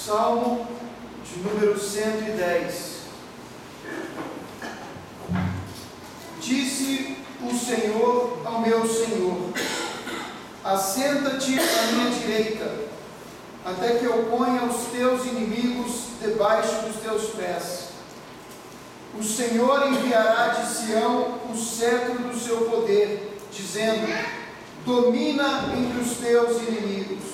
Salmo de número 110. Disse o Senhor ao meu Senhor: assenta-te à minha direita, até que eu ponha os teus inimigos debaixo dos teus pés. O Senhor enviará de Sião o cetro do seu poder, dizendo: domina entre os teus inimigos.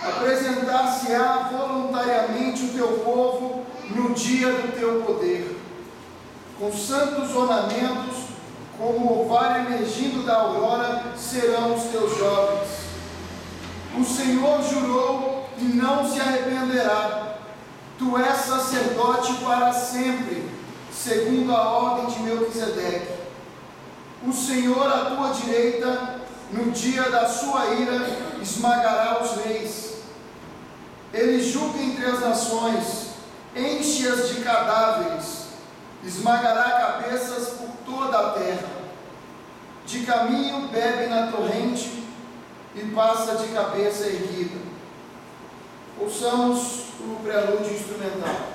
Apresentar-se-á voluntariamente o teu povo no dia do teu poder. Com santos ornamentos, como o orvalho emergindo da aurora, serão os teus jovens. O Senhor jurou e não se arrependerá. Tu és sacerdote para sempre, segundo a ordem de Melquisedeque. O Senhor à tua direita, no dia da sua ira, esmagará os reis. Ele julga entre as nações, enche-as de cadáveres, esmagará cabeças por toda a terra. De caminho bebe na torrente e passa de cabeça erguida. Ouçamos o prelúdio instrumental.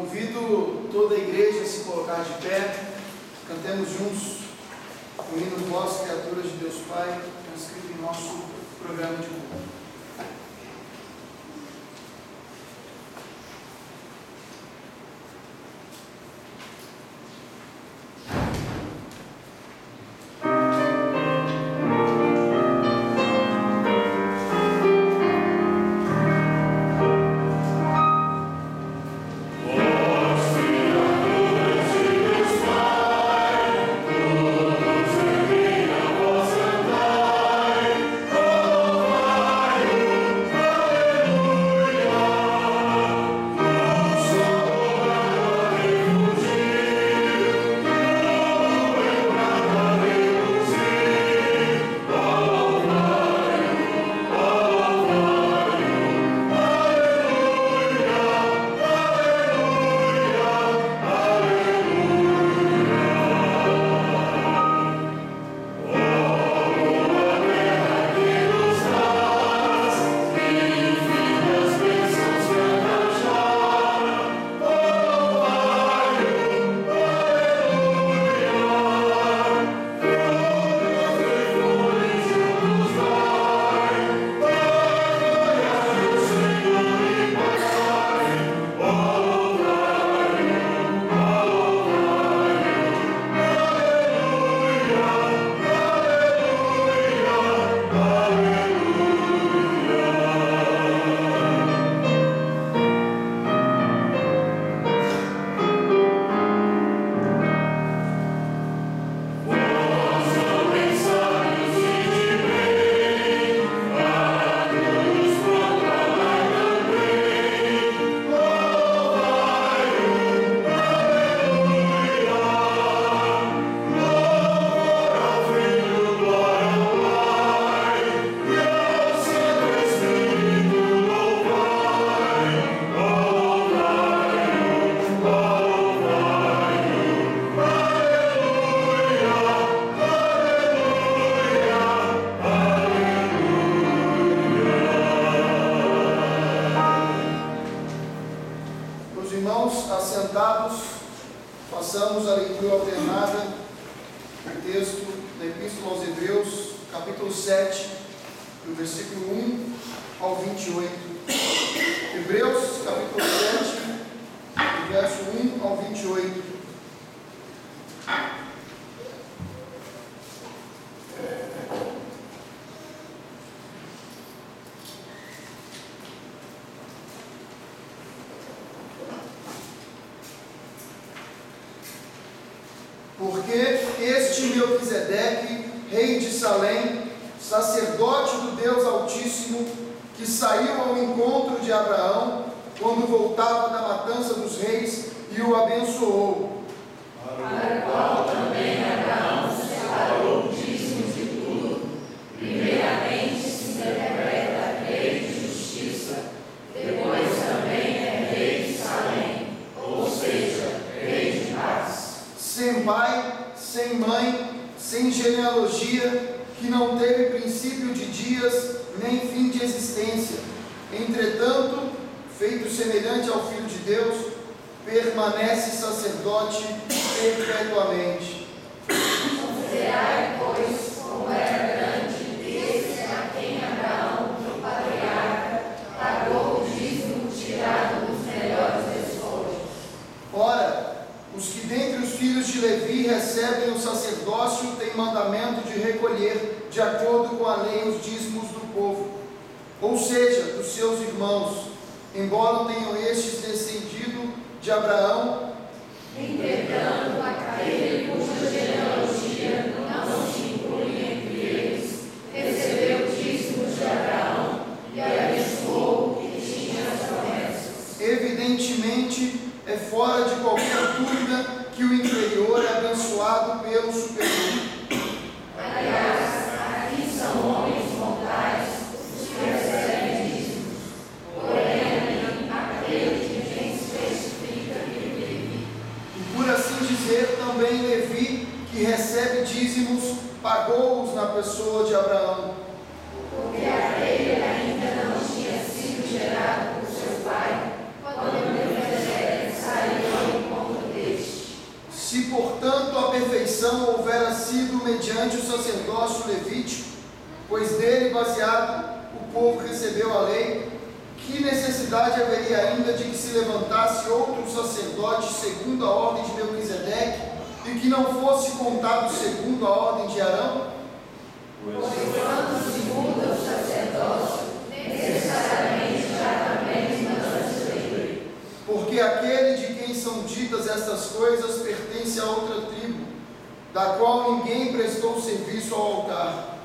Convido toda a igreja a se colocar de pé. Cantemos juntos o hino Vós, criaturas de Deus Pai, transcrito em nosso programa de culto. façamos a leitura alternada do texto da Epístola aos Hebreus, capítulo 7, do versículo 1 ao 28. Hebreus, capítulo 7, do verso 1 ao 28. Porque este Melquisedeque, rei de Salém, sacerdote do Deus Altíssimo, que saiu ao encontro de Abraão, quando voltava da matança dos reis, e o abençoou. Para o qual também Abraão separou o dízimo de tudo, primeiramente se interpreta rei de justiça, depois também é rei de Salém, ou seja, rei de paz. Sem pai, sem mãe, sem genealogia, que não teve princípio de dias, nem fim de existência. Entretanto, feito semelhante ao Filho de Deus, permanece sacerdote perpetuamente. Considerai, pois, como era grande esse a quem Abraão, o patriarca, pagou o dízimo tirado dos melhores despojos. Ora, os que dentre os filhos de Levi recebem o sacerdócio têm mandamento de recolher, de acordo com a lei, os dízimos do povo, ou seja, dos seus irmãos, embora tenham estes descendido de Abraão. Entretanto, aquele cuja genealogia não se inclui entre eles, recebeu o dízimo de Abraão e abençoou o que tinha as promessas. Evidentemente, é fora de qualquer dúvida que o inferior é abençoado pelo superior. Aliás, aqui são homens mortais os que recebem dízimos, porém, aquele de quem se testifica que vive. E por assim dizer, também Levi, que recebe dízimos, pagou-os na pessoa de Abraão. Porque aquele ainda não tinha sido gerado por seu pai, quando Melquisedeque saiu ao encontro deste. Se, portanto, a perfeição houvera sido mediante o sacerdócio levítico, pois dele baseado o povo recebeu a lei, que necessidade haveria ainda de que se levantasse outro sacerdote segundo a ordem de Melquisedeque, e que não fosse contado segundo a ordem de Arão? Pois quando se muda o sacerdócio, necessariamente já também muda-se a lei. Porque aquele de quem são ditas estas coisas pertence a outra tribo, da qual ninguém prestou serviço ao altar.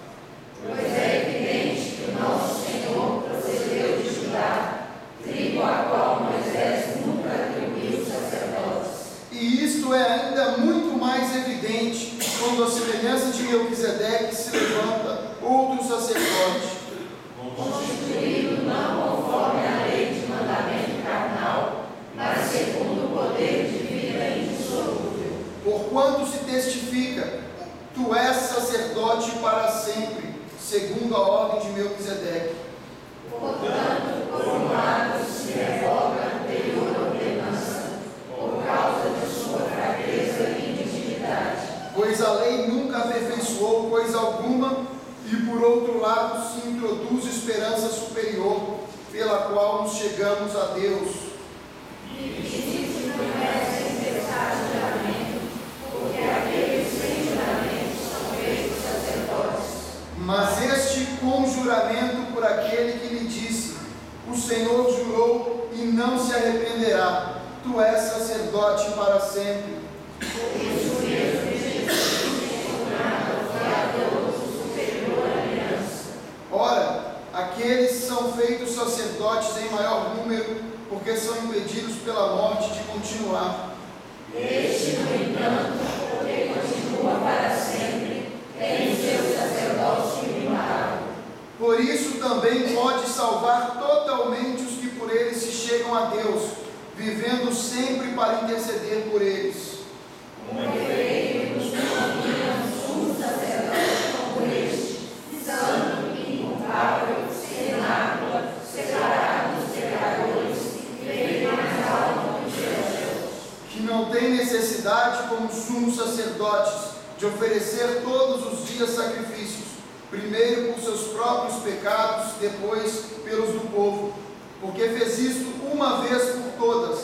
Pois é evidente que o nosso Senhor procedeu de Judá, tribo a qual Moisés nunca atribuiu sacerdotes. E isto é ainda muito mais evidente quando a semelhança de Melquisedeque se levanta outro sacerdote, Constituído não conforme a lei de mandamento carnal, mas segundo o poder de vida indissolúvel. porquanto se testifica: tu és sacerdote para sempre, segundo a ordem de Melquisedeque. Portanto, por um lado se revoga a anterior ordenança, por causa de sua fraqueza e inutilidade. Pois a lei nunca aperfeiçoou coisa alguma, e por outro lado se introduz esperança superior, pela qual nos chegamos a Deus. E diz que não é sem prestar juramento, porque aqueles sem juramento são feitos sacerdotes. Mas este com juramento por aquele que lhe disse: o Senhor jurou e não se arrependerá, tu és sacerdote para sempre. Por isso mesmo Jesus nada foi a todos superior aliança. Ora, aqueles são feitos sacerdotes em maior número, porque são impedidos pela morte de continuar. Este, no entanto, porque continua para sempre, tem o seu sacerdócio imutável. Por isso também pode salvar totalmente os que por ele se chegam a Deus, vivendo sempre para interceder por eles. Como efeito nos denomina sumo sacerdote como este, santo, inculpável, sem mácula, separado dos pecadores, feito mais alto que Deus. Que não tem necessidade, como de oferecer todos os dias sacrifícios, primeiro por seus próprios pecados, depois pelos do povo, porque fez isto uma vez por todas,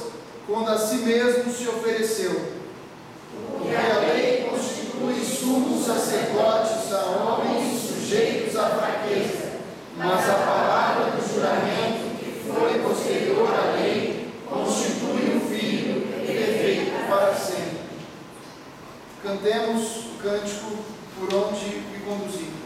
quando a si mesmo se ofereceu. Porque a lei constitui sumos sacerdotes a homens sujeitos à fraqueza, mas a palavra do juramento, que foi posterior à lei, constitui um filho perfeito para sempre. Cantemos o cântico Por Onde Me Conduzir.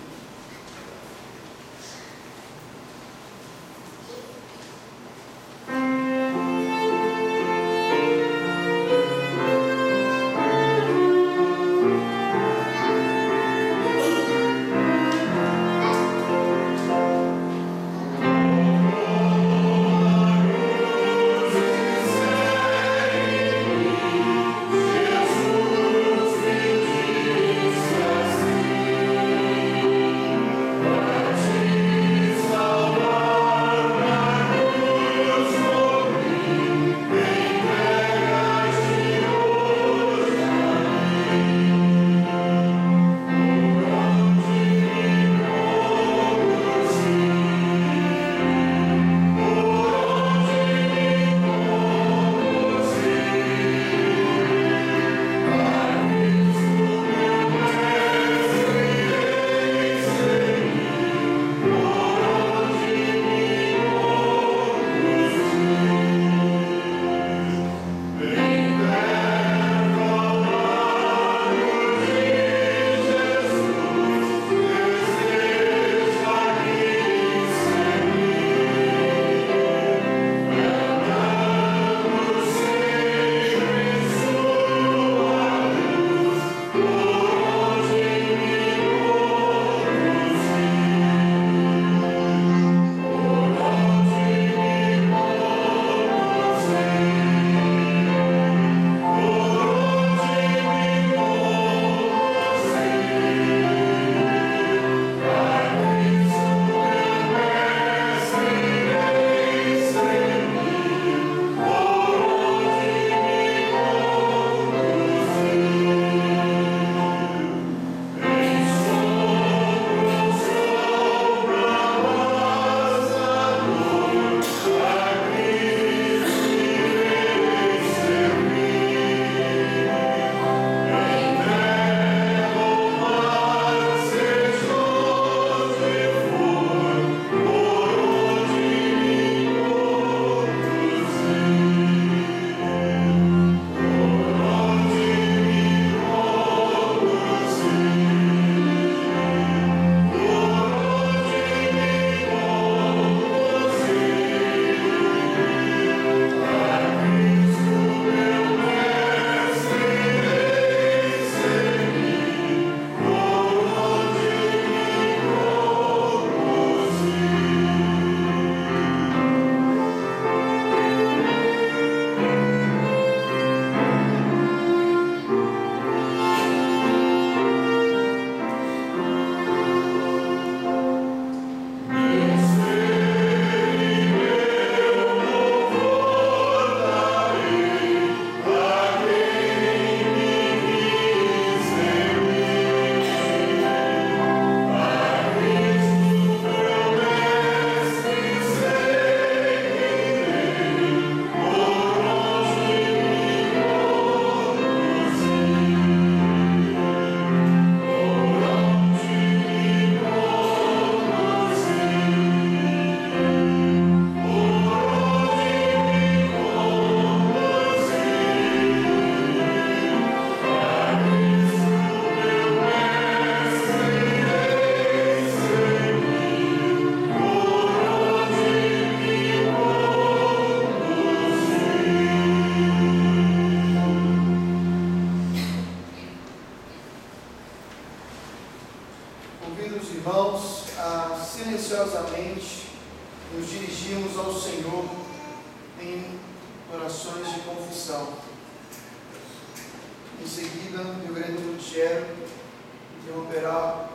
silenciosamente nos dirigimos ao Senhor em orações de confissão. Em seguida, o reverendo Lutiero interromperá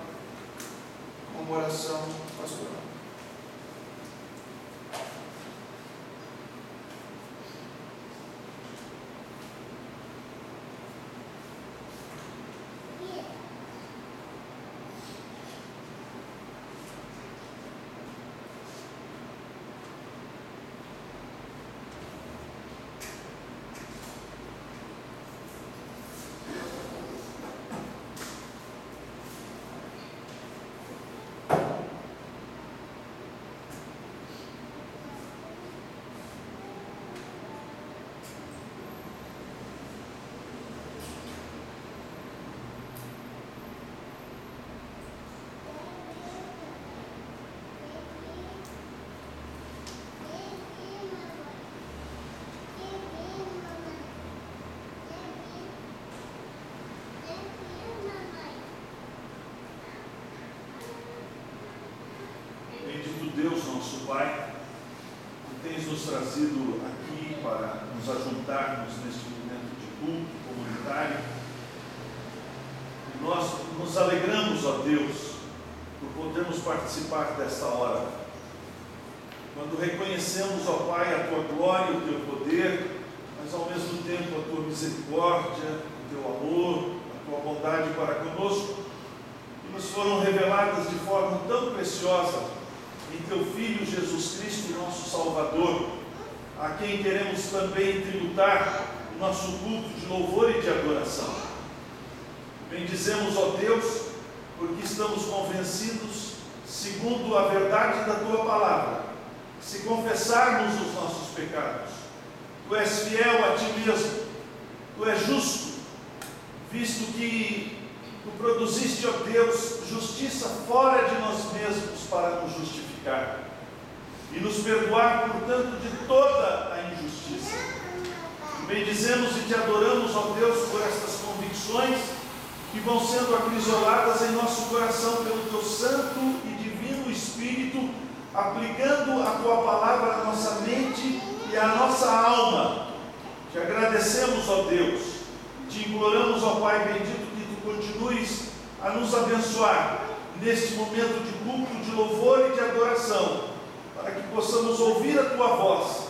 com uma oração pastoral. Pai, que tens nos trazido aqui para nos ajuntarmos neste momento de culto comunitário. E nós nos alegramos, ó Deus, por podermos participar desta hora. Quando reconhecemos, ó Pai, a Tua glória, o Teu poder, mas ao mesmo tempo a Tua misericórdia, o Teu amor, a Tua bondade para conosco, que nos foram reveladas de forma tão preciosa em Teu Filho Jesus Cristo, nosso Salvador, a quem queremos também tributar o nosso culto de louvor e de adoração. Bendizemos, ó Deus, porque estamos convencidos, segundo a verdade da Tua palavra, que se confessarmos os nossos pecados, Tu és fiel a Ti mesmo, Tu és justo, visto que Tu produziste, ó Deus, justiça fora de nós mesmos para nos justificar e nos perdoar, portanto, de toda a injustiça. Bendizemos e Te adoramos, ó Deus, por estas convicções que vão sendo acrisoladas em nosso coração pelo Teu Santo e Divino Espírito, aplicando a Tua palavra à nossa mente e à nossa alma. Te agradecemos, ó Deus, Te imploramos, ó Pai bendito, que Tu continues a nos abençoar neste momento de culto, de louvor e de adoração, para que possamos ouvir a Tua voz,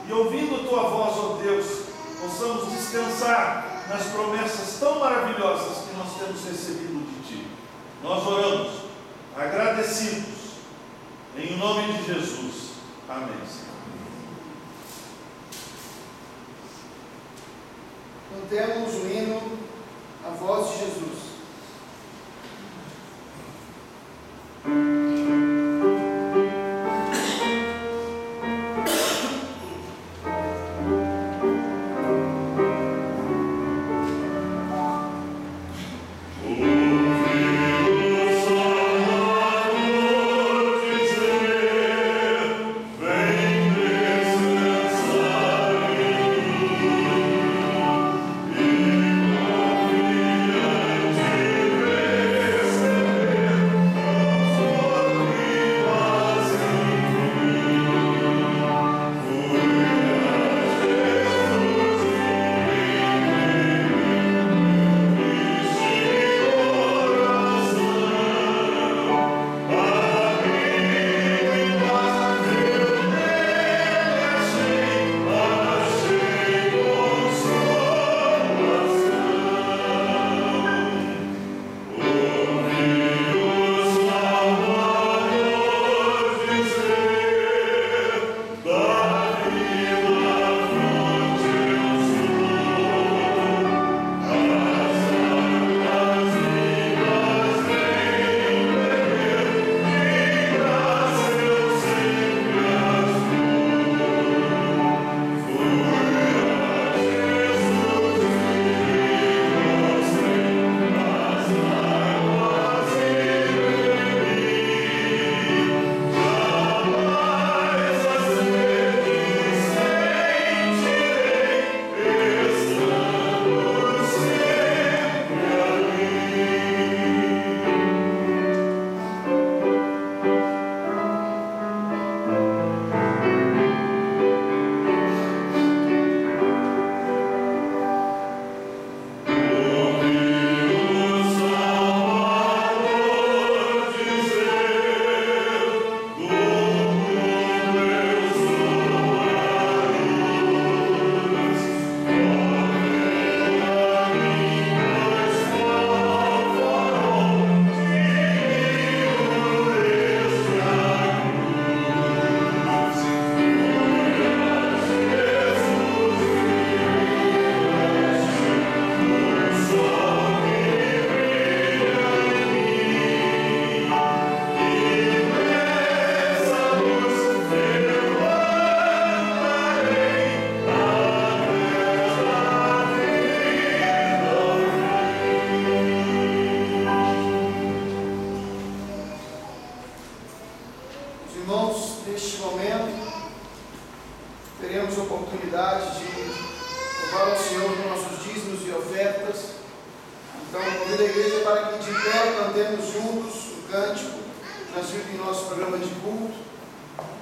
e ouvindo a Tua voz, ó Deus, possamos descansar nas promessas tão maravilhosas que nós temos recebido de Ti. Nós oramos, agradecidos, em nome de Jesus. Amém, Senhor. Cantemos o hino A Voz de Jesus.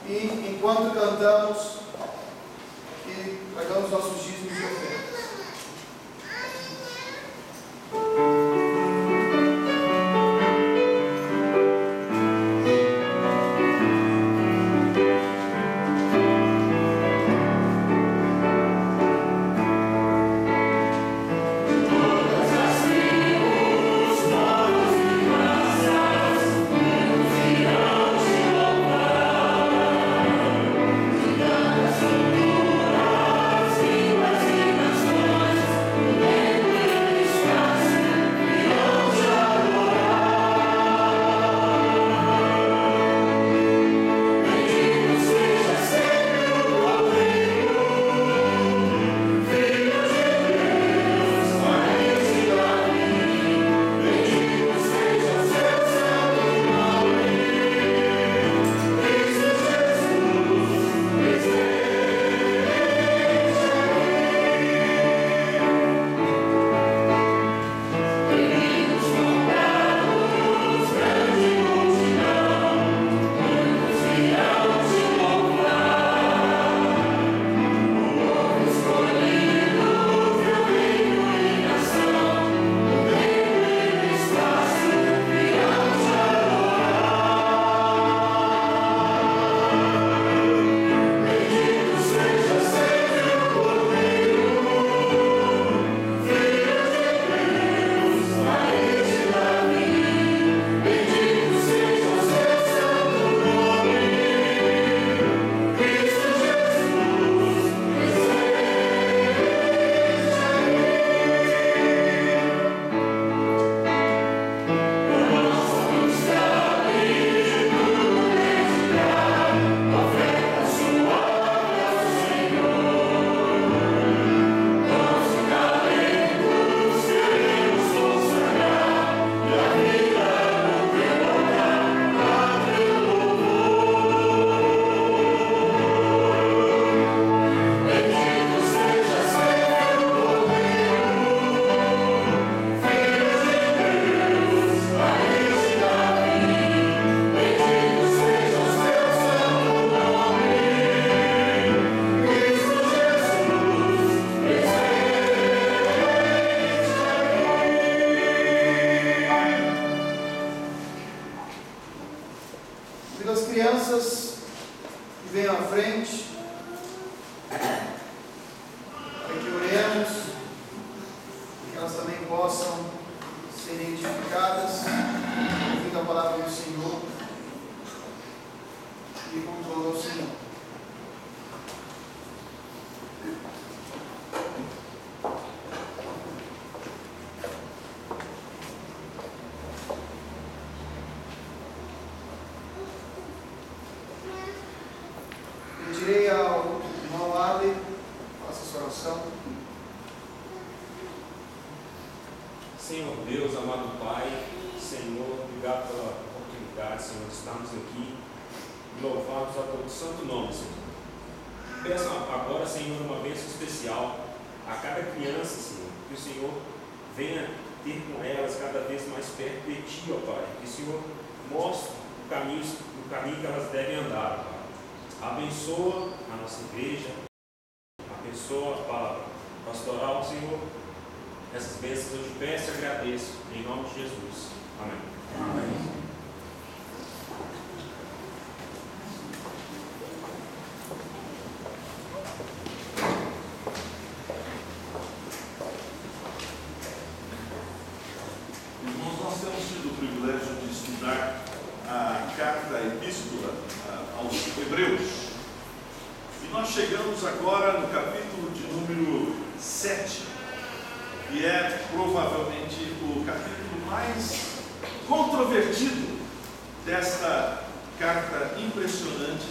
E enquanto cantamos, e tragamos nossos dízimos e ofertas. As crianças que venham à frente, para que oremos, que elas também possam ser identificadas, ouvindo a palavra do Senhor e controlando o Senhor. Pedirei ao irmão Ale, faça essa oração. Senhor Deus, amado Pai, Senhor, obrigado pela oportunidade, Senhor, de estarmos aqui e louvarmos a teu santo nome, Senhor. Peço agora, Senhor, uma bênção especial a cada criança, Senhor, que o Senhor venha ter com elas cada vez mais perto de Ti, ó Pai, que o Senhor mostre o caminho que elas devem andar, Pai. Abençoa a nossa igreja, abençoa a palavra pastoral, Senhor. Essas bênçãos eu te peço e agradeço, em nome de Jesus. Amém. Amém. Irmãos, nós temos tido o privilégio de estudar a carta, a epístola aos Hebreus. E nós chegamos agora no capítulo de número 7, que é provavelmente o capítulo mais controvertido desta carta impressionante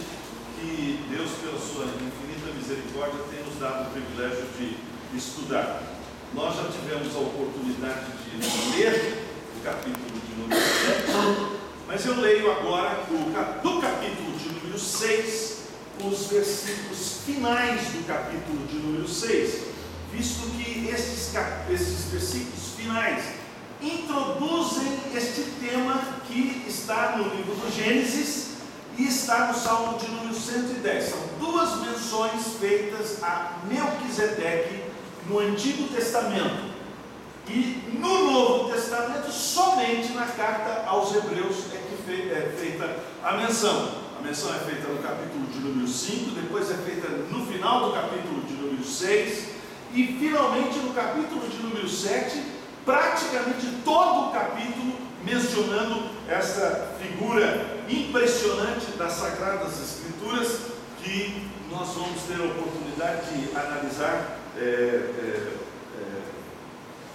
que Deus, pela sua infinita misericórdia, tem nos dado o privilégio de estudar. Nós já tivemos a oportunidade de ler o capítulo de número 7, mas eu leio agora do capítulo de número 6, os versículos finais do capítulo de número 6, visto que esses versículos finais introduzem este tema que está no livro do Gênesis e está no Salmo de número 110. São duas menções feitas a Melquisedeque no Antigo Testamento. E no Novo Testamento, somente na carta aos Hebreus é que é feita a menção. A menção é feita no capítulo de número 5, depois é feita no final do capítulo de número 6, e finalmente no capítulo de número 7, praticamente todo o capítulo mencionando essa figura impressionante das Sagradas Escrituras, que nós vamos ter a oportunidade de analisar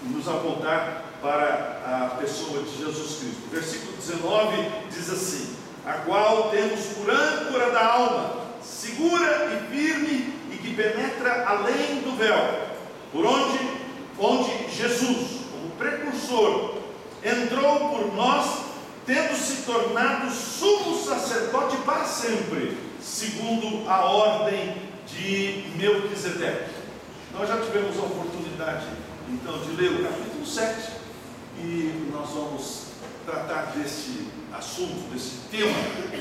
e nos apontar para a pessoa de Jesus Cristo. Versículo 19 diz assim: a qual temos por âncora da alma, segura e firme, e que penetra além do véu, por onde Jesus, como precursor, entrou por nós, tendo se tornado sumo sacerdote para sempre, segundo a ordem de Melquisedeque. Nós já tivemos a oportunidade então de ler o capítulo 7, e nós vamos tratar desse assunto, desse tema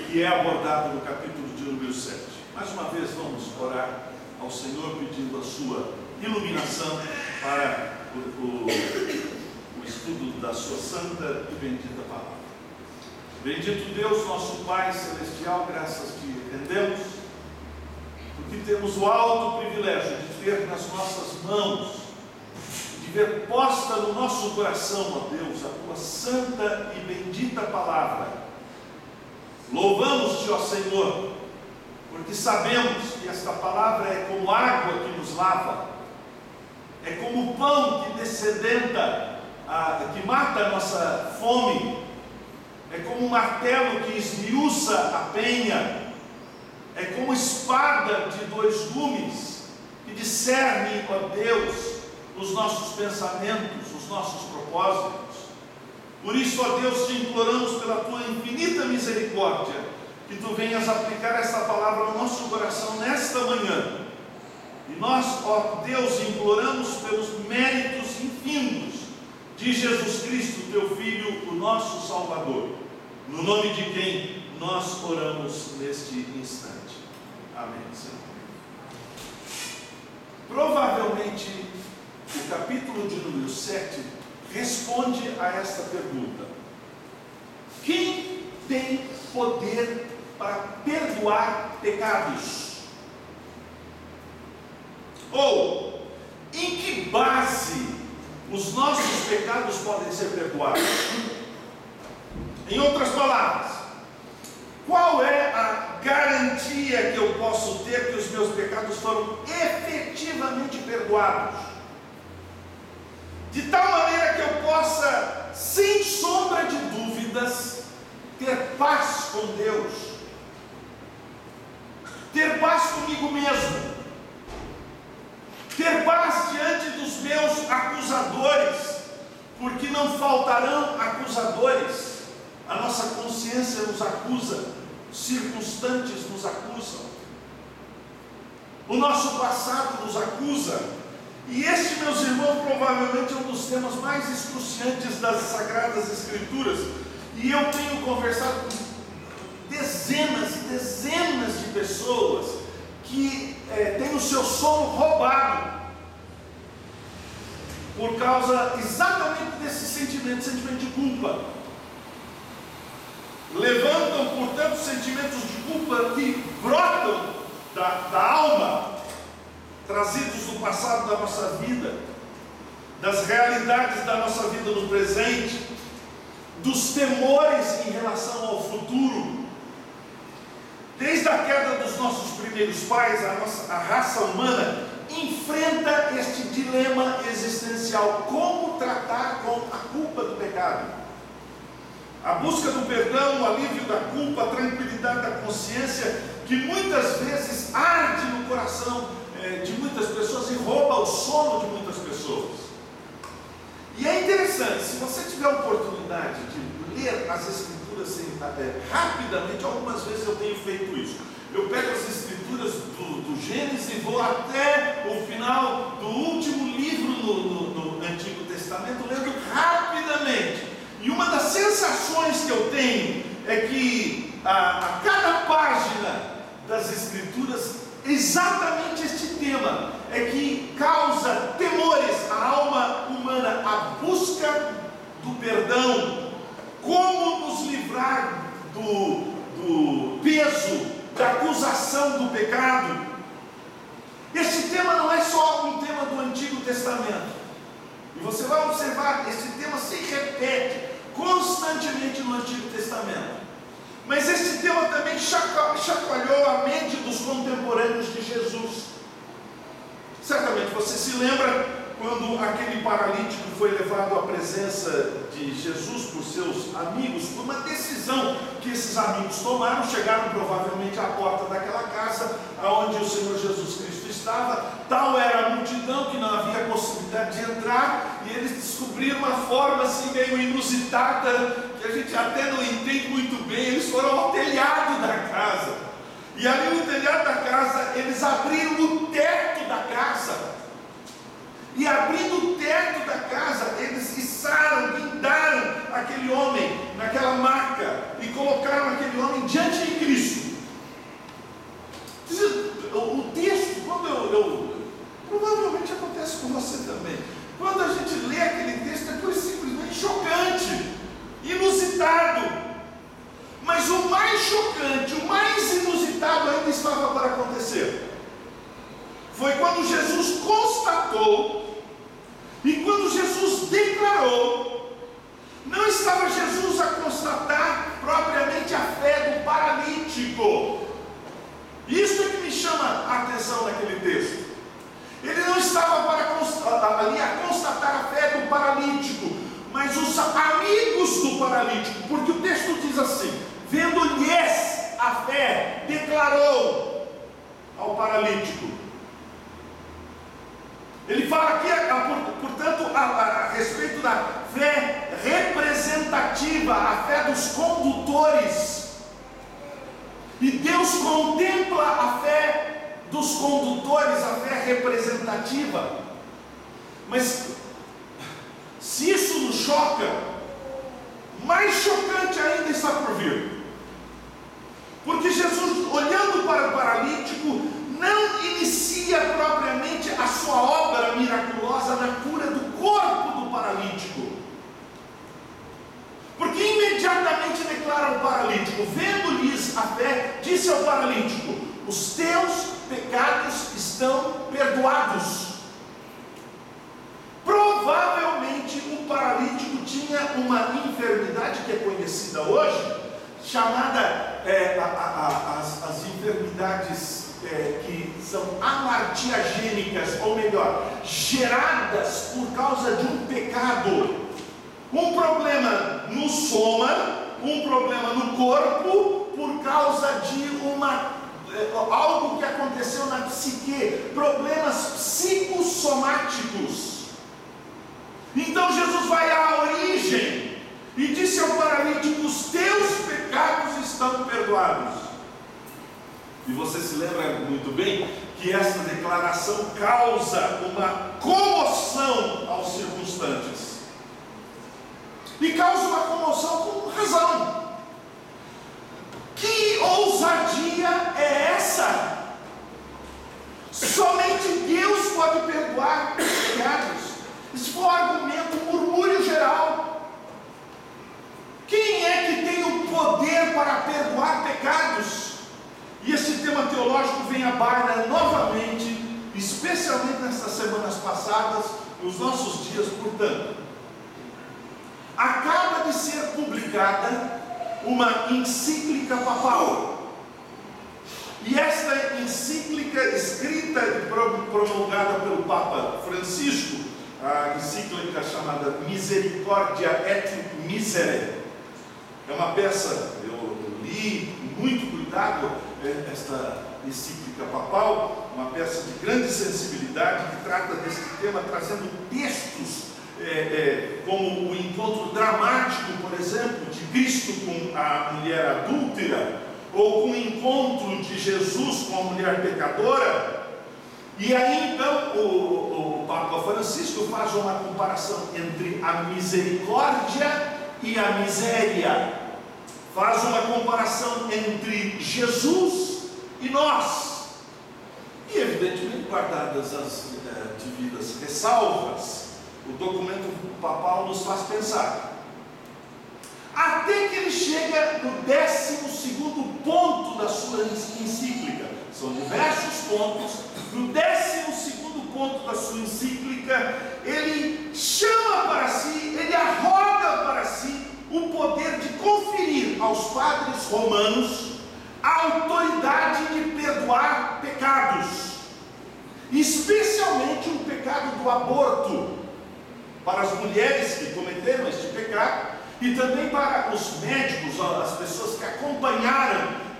que é abordado no capítulo de número 7. Mais uma vez vamos orar ao Senhor pedindo a sua iluminação para o estudo da sua santa e bendita palavra. Bendito Deus, nosso Pai Celestial, graças te rendemos, porque temos o alto privilégio de ter nas nossas mãos, de ver posta no nosso coração, ó Deus, a tua santa e bendita palavra. Louvamos-te, ó Senhor, porque sabemos que esta palavra é como água que nos lava, é como pão que dessedenta, que mata a nossa fome, é como um martelo que esmiuça a penha, é como espada de dois gumes que discerne, ó Deus, os nossos pensamentos, os nossos propósitos. Por isso, ó Deus, te imploramos pela tua infinita misericórdia, que tu venhas aplicar esta palavra ao nosso coração nesta manhã. E nós, ó Deus, imploramos pelos méritos infindos de Jesus Cristo, teu Filho, o nosso Salvador, no nome de quem nós oramos neste instante. Amém, Senhor. Provavelmente, o capítulo de número 7 responde a esta pergunta: quem tem poder para perdoar pecados? Ou, em que base os nossos pecados podem ser perdoados? Em outras palavras, qual é a garantia que eu posso ter que os meus pecados foram efetivamente perdoados? De tal maneira que eu possa, sem sombra de dúvidas, ter paz com Deus, ter paz comigo mesmo, ter paz diante dos meus acusadores, porque não faltarão acusadores. A nossa consciência nos acusa, os circunstantes nos acusam, o nosso passado nos acusa. E este, meus irmãos, provavelmente é um dos temas mais excruciantes das Sagradas Escrituras. E eu tenho conversado com dezenas e dezenas de pessoas que têm o seu sono roubado por causa exatamente desse sentimento de culpa. Levantam, portanto, sentimentos de culpa que brotam da alma, trazidos do passado da nossa vida, das realidades da nossa vida no presente, dos temores em relação ao futuro. Desde a queda dos nossos primeiros pais, a raça humana enfrenta este dilema existencial: como tratar com a culpa do pecado. A busca do perdão, o alívio da culpa, a tranquilidade da consciência, que muitas vezes arde no coração de muitas pessoas e rouba o sono de muitas pessoas. E é interessante, se você tiver a oportunidade de ler as Escrituras rapidamente, algumas vezes eu tenho feito isso. Eu pego as Escrituras do Gênesis e vou até o final do último livro no Antigo Testamento, lendo rapidamente. E uma das sensações que eu tenho é que a cada página das Escrituras, exatamente este tema é que causa temores à alma humana, a busca do perdão, como nos livrar do peso, da acusação do pecado. Este tema não é só um tema do Antigo Testamento, e você vai observar, esse tema se repete constantemente no Antigo Testamento, mas este tema também chacoalhou a mente dos contemporâneos de Jesus. Certamente você se lembra quando aquele paralítico foi levado à presença de Jesus por seus amigos, por uma decisão que esses amigos tomaram. Chegaram provavelmente à porta daquela casa onde o Senhor Jesus Cristo estava. Tal era a multidão que não havia possibilidade de entrar, e eles descobriram uma forma assim meio inusitada, que a gente até não entende muito bem. Eles foram ao telhado da casa, e ali no telhado da casa eles abriram o teto da casa. E abrindo o teto da casa, eles içaram, guindaram aquele homem naquela maca e colocaram aquele homem diante de Cristo. O texto, quando provavelmente acontece com você também, quando a gente lê aquele texto, é coisa simplesmente chocante, inusitado. Mas o mais chocante, o mais inusitado ainda estava para acontecer. Foi quando Jesus constatou, e quando Jesus declarou. Não estava Jesus a constatar propriamente a fé do paralítico. Isso é que me chama a atenção naquele texto. Ele não estava ali a constatar a fé do paralítico, mas os amigos do paralítico, porque o texto diz assim: vendo-lhes a fé, declarou ao paralítico. Ele fala aqui, portanto, a respeito da fé representativa, a fé dos condutores. E Deus contempla a fé dos condutores, a fé representativa. Mas se isso nos choca, mais chocante ainda está por vir. Porque Jesus, olhando para o paralítico, não inicia propriamente a sua obra miraculosa na cura do corpo do paralítico, porque imediatamente declara ao paralítico, vendo-lhes a fé, disse ao paralítico: os teus pecados estão perdoados. Provavelmente o paralítico tinha uma enfermidade que é conhecida hoje, chamada as enfermidades que são amartiagênicas, ou melhor, geradas por causa de um pecado. Um problema no soma, um problema no corpo, por causa de algo que aconteceu na psique, problemas psicossomáticos. Então Jesus vai à origem e disse ao paralítico: os teus pecados estão perdoados. E você se lembra muito bem que essa declaração causa uma comoção aos circunstantes. E causa uma comoção com razão. Que ousadia é essa? Somente Deus pode perdoar pecados. Isso foi um argumento, um murmúrio geral. Quem é que tem o poder para perdoar pecados? E esse tema teológico vem à baila novamente, especialmente nessas semanas passadas, nos nossos dias. Portanto, acaba de ser publicada uma encíclica papal. E esta encíclica, escrita e promulgada pelo Papa Francisco, a encíclica chamada Misericordia et Misere, é uma peça, eu li com muito cuidado esta encíclica papal, uma peça de grande sensibilidade que trata desse tema, trazendo textos como o encontro dramático, por exemplo, de Cristo com a mulher adúltera, ou com o encontro de Jesus com a mulher pecadora. E aí então o Papa Francisco faz uma comparação entre a misericórdia e a miséria. faz uma comparação entre Jesus e nós. E evidentemente, guardadas as devidas ressalvas, o documento papal nos faz pensar. Até que ele chega no 12º ponto da sua encíclica. São diversos pontos. No 12º ponto da sua encíclica, ele chama para si, ele arroga para si o poder de conferir aos padres romanos a autoridade de perdoar pecados, especialmente o pecado do aborto, para as mulheres que cometeram este pecado, e também para os médicos, as pessoas que acompanharam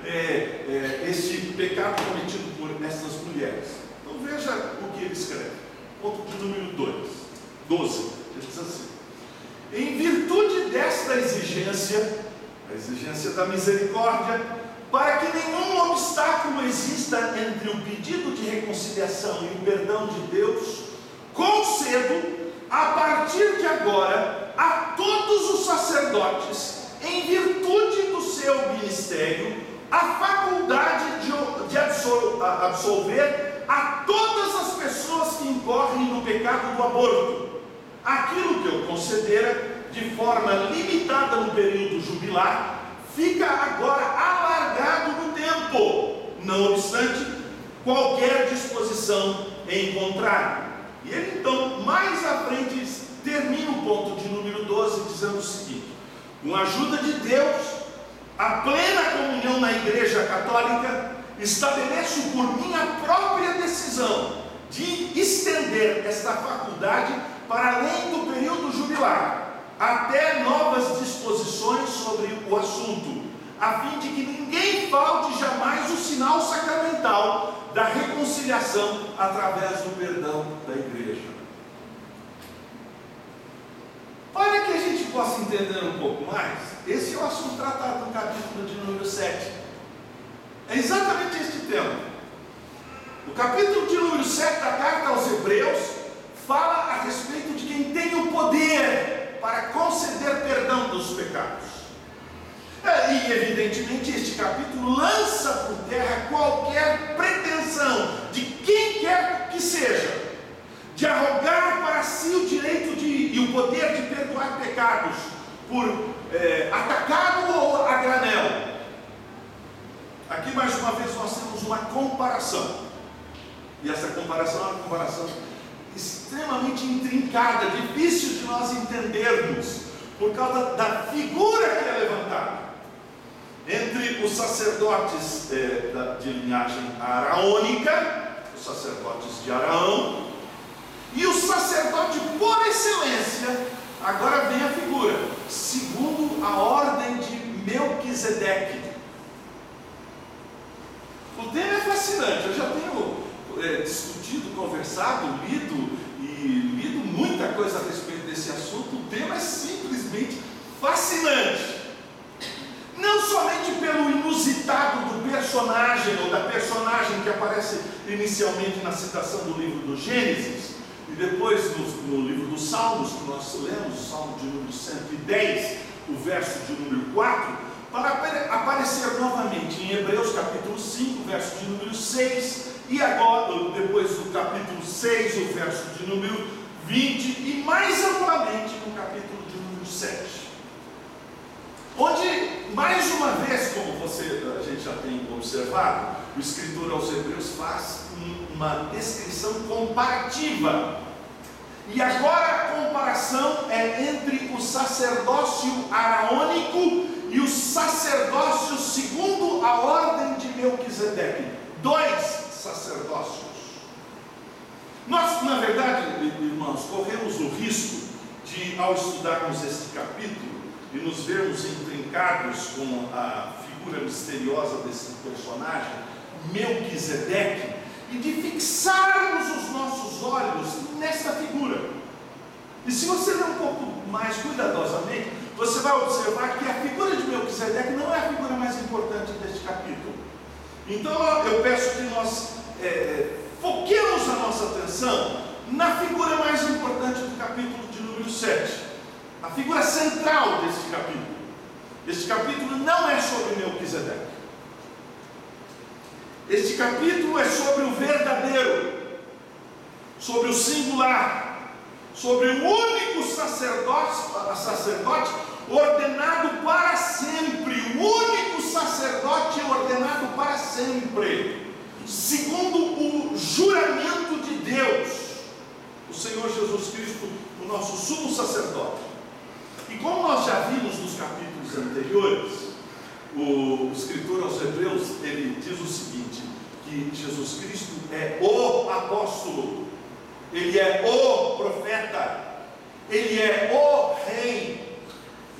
este pecado cometido por essas mulheres. Então veja o que ele escreve. Ponto de número 12. Ele diz assim: em virtude desta exigência, a exigência da misericórdia, para que nenhum obstáculo exista entre o pedido de reconciliação e o perdão de Deus, concedo, a partir de agora, a todos os sacerdotes, em virtude do seu ministério, a faculdade de absolver a todas as pessoas que incorrem no pecado do aborto, aquilo que eu concedera de forma limitada no período jubilar, fica agora alargado no tempo, não obstante qualquer disposição em contrário. E ele então, mais à frente, termina o ponto de número 12, dizendo o seguinte: com a ajuda de Deus, a plena comunhão na Igreja Católica, estabeleço por minha própria decisão de estender esta faculdade para além do período jubilar, até novas disposições sobre o assunto, a fim de que ninguém falte jamais o sinal sacramental da reconciliação através do perdão da Igreja. Para que a gente possa entender um pouco mais, esse é o assunto tratado no capítulo de número 7. É exatamente este tema. O capítulo de número 7 da carta aos Hebreus fala a respeito de quem tem o poder para conceder perdão dos pecados. E evidentemente este capítulo lança por terra qualquer pretensão de quem quer que seja de arrogar para si o direito e o poder de perdoar pecados por atacado ou a granel. Aqui mais uma vez nós temos uma comparação, e essa comparação é uma comparação extremamente intrincada, difícil de nós entendermos, por causa da figura que é levantada entre os sacerdotes de linhagem araônica, os sacerdotes de Araão, e o sacerdote por excelência. Agora vem a figura, segundo a ordem de Melquisedeque. O tema é fascinante. Eu já tenho discutido, conversado, lido muita coisa a respeito desse assunto. O tema é simplesmente fascinante. Não somente pelo inusitado do personagem, ou da personagem que aparece inicialmente na citação do livro do Gênesis, e depois no livro dos Salmos, que nós lemos, o Salmo de número 110, o verso de número 4, para aparecer novamente em Hebreus capítulo 5, verso de número 6, e agora, depois do capítulo 6, o verso de número 20, e mais amplamente no capítulo de número 7. Onde, mais uma vez, como a gente já tem observado, o escritor aos Hebreus faz uma descrição comparativa. E agora a comparação é entre o sacerdócio araônico e o sacerdócio segundo a ordem de Melquisedeque. 2 sacerdócios. Nós, na verdade, irmãos, corremos o risco de, ao estudarmos este capítulo, e nos vermos intrincados com a figura misteriosa desse personagem, Melquisedeque, e de fixarmos os nossos olhos nesta figura. E se você ler um pouco mais cuidadosamente, você vai observar que a figura de Melquisedeque não é a figura mais importante deste capítulo. Então eu peço que nós foquemos a nossa atenção na figura mais importante do capítulo de número 7. A figura central deste capítulo. Este capítulo não é sobre Melquisedeque. Este capítulo é sobre o verdadeiro, sobre o singular, sobre o único sacerdote ordenado para sempre, o único sacerdote ordenado para sempre, segundo o juramento de Deus, o Senhor Jesus Cristo, o nosso sumo sacerdote. E como nós já vimos nos capítulos anteriores, o escritor aos Hebreus, ele diz o seguinte, que Jesus Cristo é o apóstolo, ele é o profeta, ele é o rei,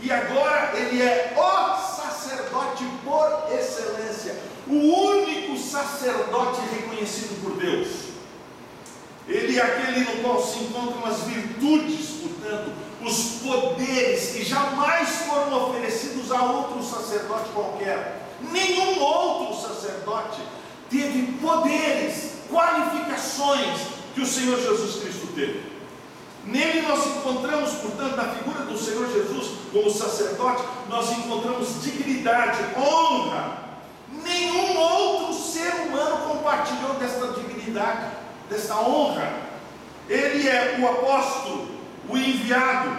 e agora ele é o sacerdote por excelência, o único sacerdote reconhecido por Deus. Ele é aquele no qual se encontram as virtudes, portanto, os poderes que jamais foram oferecidos a outro sacerdote qualquer. Nenhum outro sacerdote teve poderes, qualificações que o Senhor Jesus Cristo teve. Nele nós encontramos, portanto, na figura do Senhor Jesus como sacerdote, nós encontramos dignidade, honra. Nenhum outro ser humano compartilhou desta dignidade, desta honra. Ele é o apóstolo, o enviado,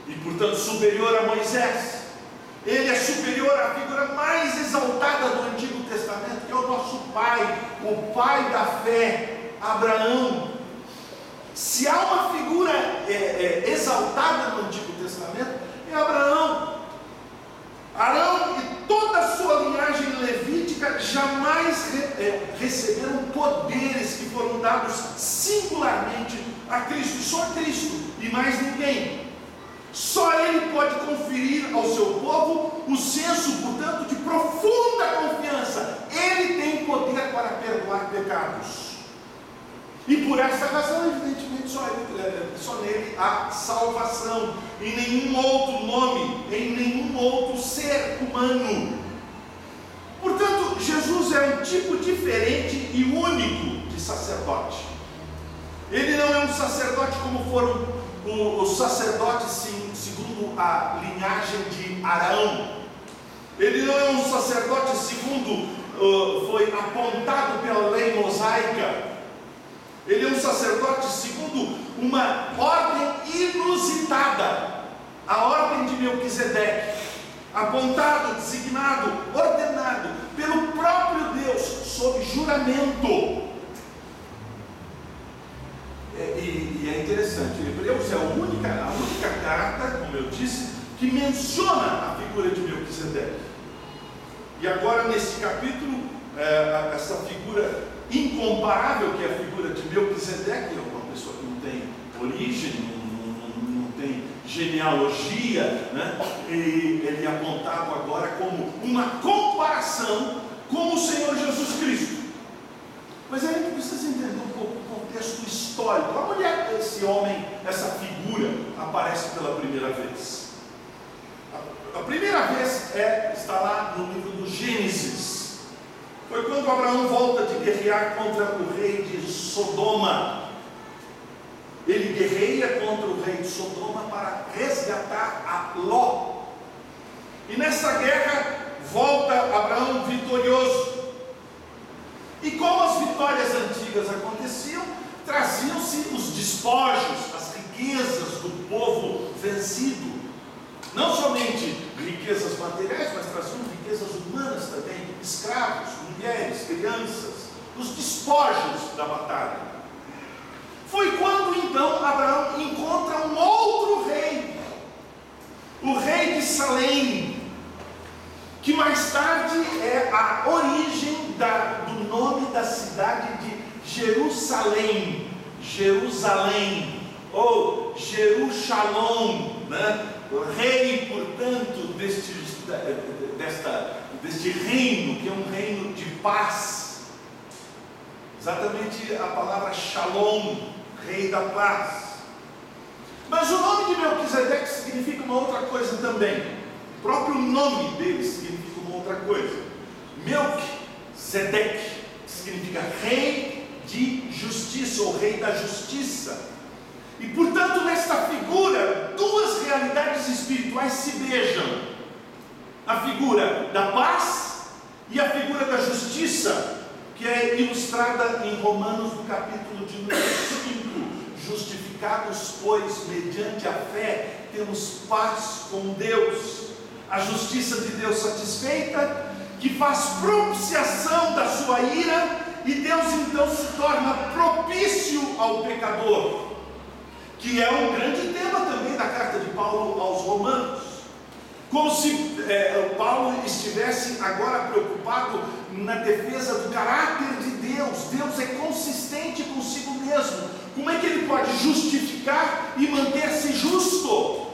e portanto superior a Moisés. Ele é superior à figura mais exaltada do Antigo Testamento, que é o nosso pai, o pai da fé, Abraão. Se há uma figura exaltada no Antigo Testamento, é Abraão. Arão e toda a sua linhagem levítica jamais receberam poderes que foram dados singularmente a Cristo, só Cristo e mais ninguém. Só Ele pode conferir ao seu povo o senso, portanto, de profunda confiança. Ele tem poder para perdoar pecados. E por essa razão, evidentemente, só nele há salvação. Em nenhum outro nome, em nenhum outro ser humano. Portanto, Jesus é um tipo diferente e único de sacerdote. Ele não é um sacerdote como foram os sacerdotes segundo a linhagem de Arão. Ele não é um sacerdote segundo foi apontado pela lei mosaica. Ele é um sacerdote segundo uma ordem inusitada, a ordem de Melquisedeque, apontado, designado, ordenado pelo próprio Deus, sob juramento. E é interessante, Hebreus é a única carta, como eu disse, que menciona a figura de Melquisedeque. E agora nesse capítulo, essa figura incomparável, que é a figura de Melquisedeque, é uma pessoa que não tem origem, não tem genealogia, né? E ele é apontado agora como uma comparação com o Senhor Jesus Cristo. Mas a gente precisa entender um pouco o contexto histórico. Onde é que esse homem, essa figura, aparece pela primeira vez? A primeira vez está lá no livro do Gênesis. Foi quando Abraão volta de guerrear contra o rei de Sodoma. Ele guerreia contra o rei de Sodoma para resgatar a Ló. E nessa guerra volta Abraão vitorioso. E como as vitórias antigas aconteciam, traziam-se os despojos, as riquezas do povo vencido. Não somente riquezas materiais, mas traziam riquezas humanas também, escravos, mulheres, crianças, os despojos da batalha. Foi quando então Abraão encontra um outro rei, o rei de Salém, que mais tarde é a origem do nome da cidade de Jerusalém, ou Jerusalém, né? O rei, portanto, deste reino, que é um reino de paz. Exatamente a palavra Shalom, rei da paz. Mas o nome de Melquisedeque significa uma outra coisa também. O próprio nome dele significa uma outra coisa. Melquisedeque significa rei de justiça, ou rei da justiça. E portanto, nesta figura, duas realidades espirituais se beijam. a figura da paz e a figura da justiça, que é ilustrada em Romanos, no capítulo de número 5. Justificados, pois, mediante a fé, temos paz com Deus. A justiça de Deus satisfeita, que faz propiciação da sua ira, e Deus então se torna propício ao pecador, que é um grande tema também da carta de Paulo aos Romanos. Como se Paulo estivesse agora preocupado na defesa do caráter de Deus. Deus é consistente consigo mesmo. Como é que ele pode justificar e manter-se justo?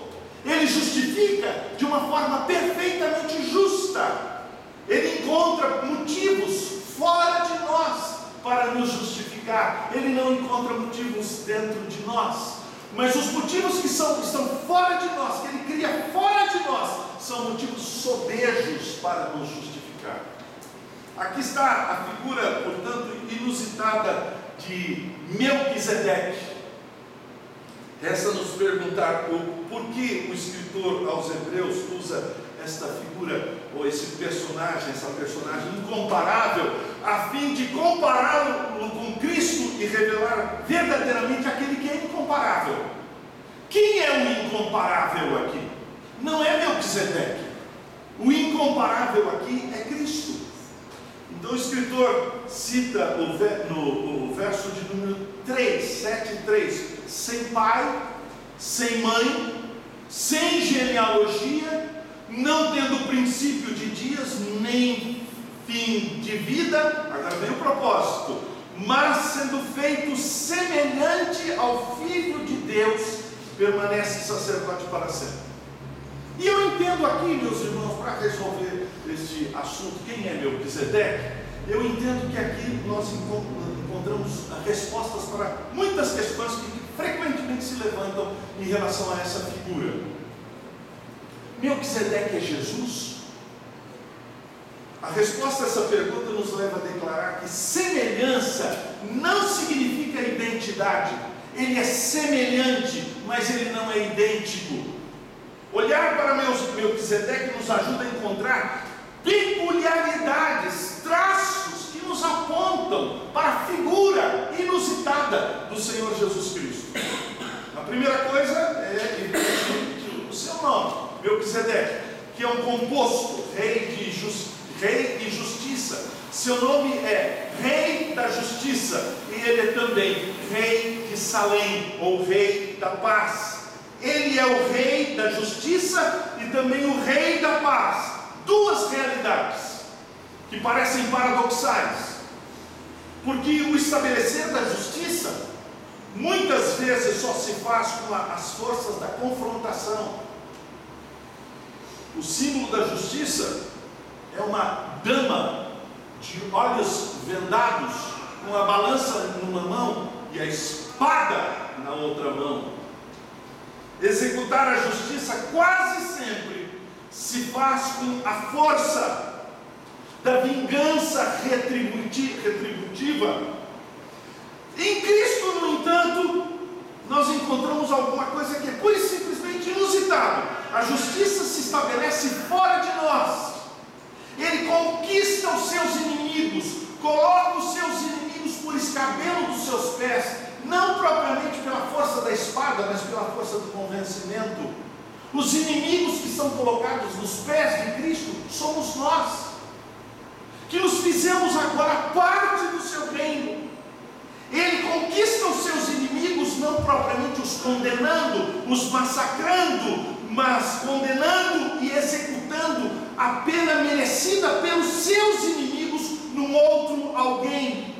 Ele justifica de uma forma perfeitamente justa. Ele encontra motivos fora de nós para nos justificar. Ele não encontra motivos dentro de nós. Mas os motivos que estão fora de nós, que ele cria fora de nós, são motivos sobejos para nos justificar. Aqui está a figura, portanto, inusitada de Melquisedeque. Resta-nos perguntar por que o escritor aos Hebreus usa esta figura, ou esse personagem, essa personagem incomparável, a fim de compará-lo com Cristo e revelar verdadeiramente aquele que é incomparável. Quem é o incomparável aqui? Não é Melquisedeque. O incomparável aqui é Cristo. Então o escritor cita no verso de número 3, 7:3, sem pai, sem mãe, sem genealogia, não tendo princípio de dias, nem fim de vida, agora vem o propósito, mas sendo feito semelhante ao Filho de Deus, permanece sacerdote para sempre. E eu entendo aqui, meus irmãos, para resolver este assunto, quem é Melquisedeque, eu entendo que aqui nós encontramos respostas para muitas questões que frequentemente se levantam em relação a essa figura. Melquisedeque é Jesus? A resposta a essa pergunta nos leva a declarar que semelhança não significa identidade. Ele é semelhante, mas ele não é idêntico. Olhar para Melquisedeque nos ajuda a encontrar peculiaridades, traços que nos apontam para a figura inusitada do Senhor Jesus Cristo. A primeira coisa é evidentemente o seu nome, Melquisedeque, que é um composto, rei e justiça. Seu nome é Rei da Justiça, e ele é também Rei de Salém, ou Rei da Paz. Ele é o Rei da Justiça e também o Rei da Paz. Duas realidades que parecem paradoxais, porque o estabelecer da justiça muitas vezes só se faz com as forças da confrontação. O símbolo da justiça é uma dama de olhos vendados, com a balança numa mão e a espada na outra mão. Executar a justiça quase sempre se faz com a força da vingança retributiva. Em Cristo, no entanto, nós encontramos alguma coisa que é pura e simplesmente inusitada. A justiça se estabelece fora de nós. Ele conquista os seus inimigos, coloca os seus inimigos por escabelo dos seus pés, não propriamente pela força da espada, mas pela força do convencimento. Os inimigos que são colocados nos pés de Cristo somos nós, que nos fizemos agora parte do seu reino. Ele conquista os seus inimigos, não propriamente os condenando, os massacrando, mas condenando e executando a pena merecida pelos seus inimigos num outro alguém.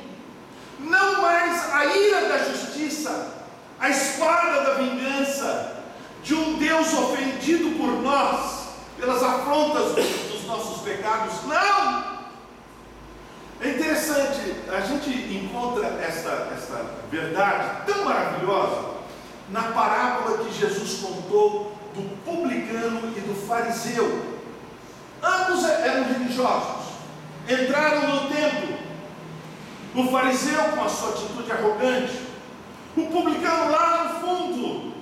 Não mais a ira da justiça, a espada da vingança de um Deus ofendido por nós, pelas afrontas dos nossos pecados. Não! É interessante, a gente encontra esta verdade tão maravilhosa na parábola que Jesus contou do publicano e do fariseu. Ambos eram religiosos, entraram no templo. O fariseu com a sua atitude arrogante, o publicano lá no fundo.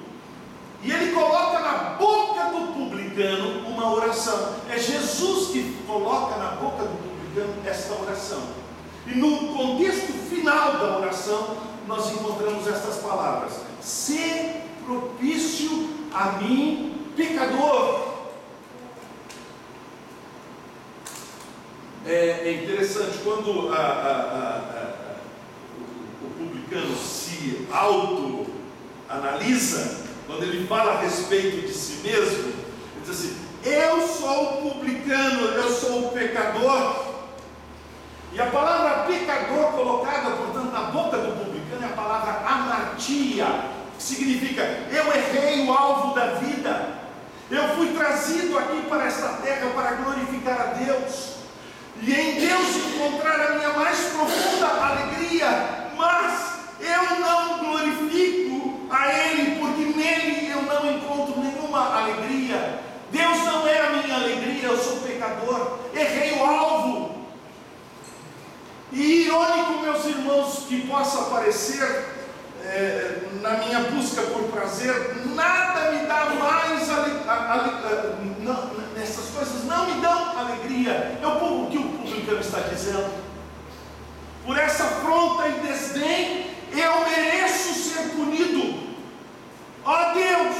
E ele coloca na boca do publicano uma oração. É Jesus que coloca na boca do publicano esta oração. E no contexto final da oração, nós encontramos estas palavras: "Se propício a mim, pecador." É interessante quando o publicano se autoanalisa, quando ele fala a respeito de si mesmo, ele diz assim: "Eu sou o publicano, eu sou o pecador." E a palavra pecador colocada, portanto, na boca do publicano é a palavra amartia, que significa: eu errei o alvo da vida, eu fui trazido aqui para esta terra para glorificar a Deus, e em Deus encontrar a minha mais profunda alegria, mas eu não glorifico a Ele, porque nele eu não encontro nenhuma alegria. Deus não é a minha alegria, eu sou pecador, errei o alvo. E irônico, meus irmãos, que possa parecer, na minha busca por prazer, nada me dá mais essas coisas não me dão alegria. É o que o publicano está dizendo. Por essa afronta e desdém, eu mereço ser punido. Ó Deus,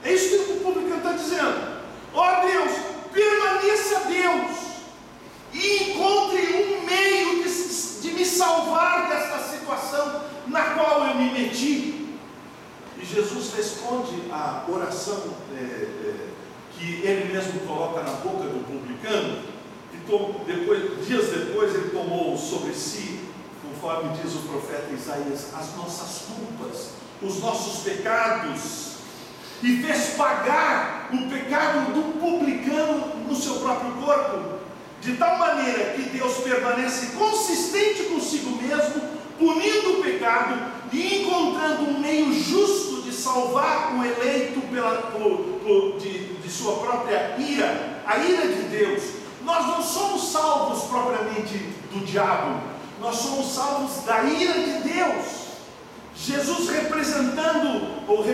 é isso que o publicano está dizendo. Ó Deus, permaneça Deus e encontre um meio de me salvar desta situação na qual eu me meti. E Jesus responde à oração que ele mesmo coloca na boca do publicano, e dias depois ele tomou sobre si, conforme diz o profeta Isaías, as nossas culpas, os nossos pecados, e fez pagar o pecado do publicano no seu próprio corpo, de tal maneira que Deus permanece consistente consigo mesmo, punindo o pecado e encontrando um meio justo de salvar o eleito de sua própria ira, a ira de Deus. Nós não somos salvos propriamente do diabo, nós somos salvos da ira de Deus. Jesus representado por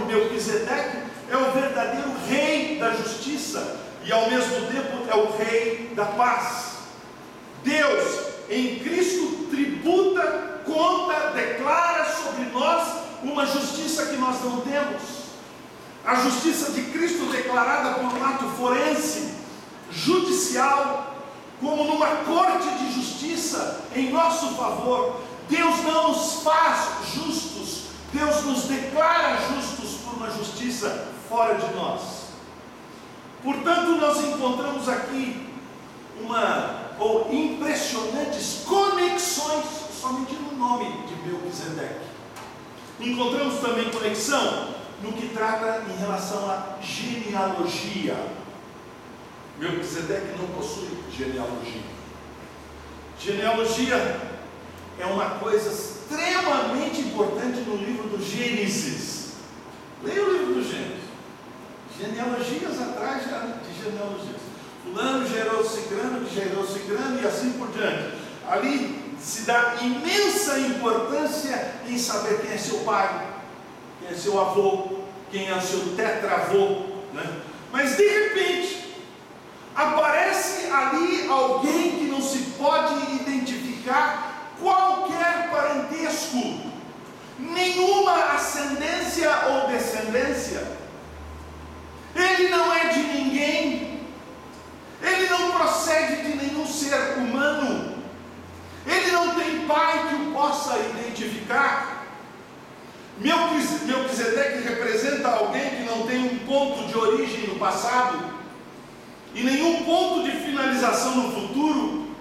Melquisedeque, é o verdadeiro rei da justiça e ao mesmo tempo é o rei da paz. Deus em Cristo tributa, conta, declara sobre nós uma justiça que nós não temos. A justiça de Cristo declarada por um ato forense, judicial, como numa corte de justiça em nosso favor. Deus não nos faz justos, Deus nos declara justos por uma justiça fora de nós. Portanto, nós encontramos aqui impressionantes conexões, somente no nome de Melquisedeque. Encontramos também conexão no que trata em relação à genealogia. Melquisedeque não possui genealogia. Genealogia é uma coisa extremamente importante no livro do Gênesis. Leia o livro do Gênesis. Genealogias atrás de genealogias. Fulano gerou cicrano, que gerou cicrano, e assim por diante. Ali se dá imensa importância em saber quem é seu pai, quem é seu avô, quem é o seu tetravô, né? Mas de repente aparece ali alguém que não se pode identificar qualquer parentesco, nenhuma ascendência ou descendência. Ele não é de ninguém, ele não procede de nenhum ser humano, ele não tem pai que o possa identificar. Melquisedeque representa alguém que não tem um ponto de origem no passado e nenhum ponto de finalização no futuro.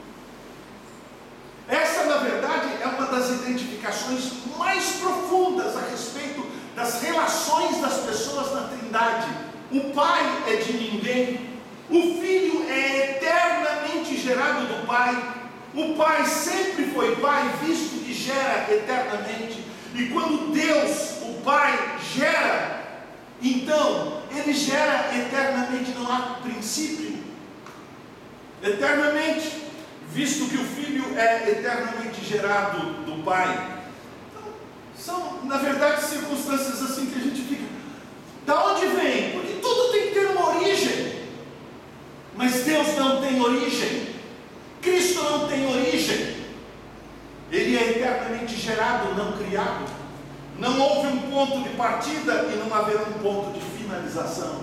Essa, na verdade, é uma das identificações mais profundas a respeito das relações das pessoas na Trindade. O Pai é de ninguém, o Filho é eternamente gerado do Pai, o Pai sempre foi Pai, visto que gera eternamente. E quando Deus, o Pai, gera, então Ele gera eternamente, não há princípio. Eternamente, visto que o Filho é eternamente gerado do Pai. Então, são, na verdade, circunstâncias assim que a gente fica: Da onde vem? Porque tudo tem que ter uma origem. Mas Deus não tem origem. Cristo não tem origem. Ele é eternamente gerado, não criado. Não houve um ponto de partida e não haverá um ponto de finalização.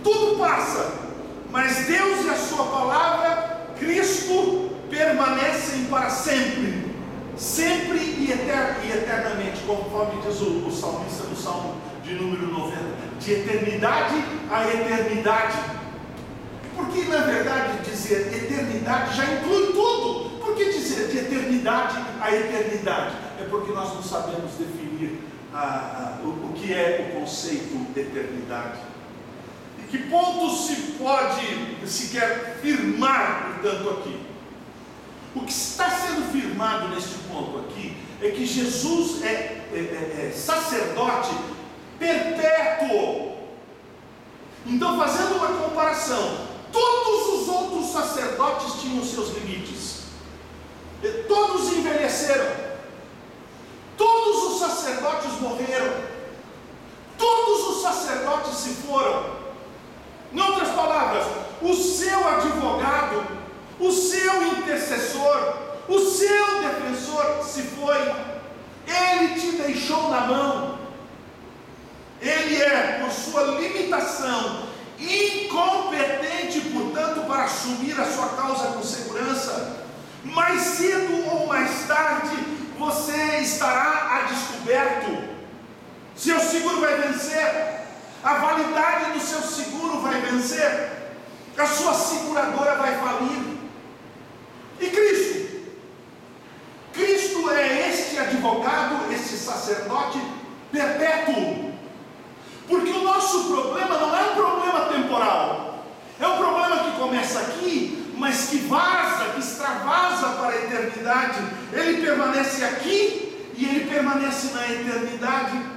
Tudo passa, mas Deus e a sua palavra, Cristo, permanecem para sempre. Sempre e eternamente, conforme diz o salmista no Salmo de número 90. De eternidade a eternidade. Porque na verdade dizer eternidade já inclui tudo. Por que dizer de eternidade a eternidade? É porque nós não sabemos definir o que é o conceito de eternidade. E que ponto se pode sequer firmar, portanto, aqui? O que está sendo firmado neste ponto aqui é que Jesus é sacerdote perpétuo. Então, fazendo uma comparação, todos os outros sacerdotes tinham seus limites. Todos envelheceram. Todos os sacerdotes morreram. Todos os sacerdotes se foram. Em outras palavras, o seu advogado, o seu intercessor, o seu defensor se foi. Ele te deixou na mão. Ele é, por sua limitação, incompetente, portanto, para assumir a sua causa com segurança. Mais cedo ou mais tarde, você estará a descoberto. Seu seguro vai vencer. A validade do seu seguro vai vencer. A sua seguradora vai falir. E Cristo? Cristo é este advogado, este sacerdote perpétuo. Porque o nosso problema não é um problema temporal. É um problema que começa aqui, mas que vaza, que extravasa para a eternidade. Ele permanece aqui e ele permanece na eternidade.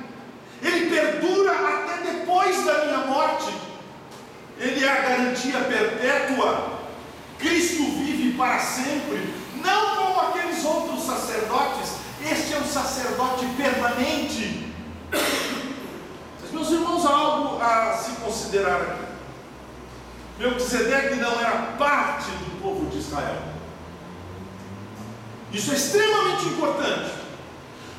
Ele perdura até depois da minha morte. Ele é a garantia perpétua. Cristo vive para sempre, não como aqueles outros sacerdotes. Este é um sacerdote permanente. Meus irmãos, há algo a se considerar aqui. Melquisedeque não era parte do povo de Israel. Isso é extremamente importante.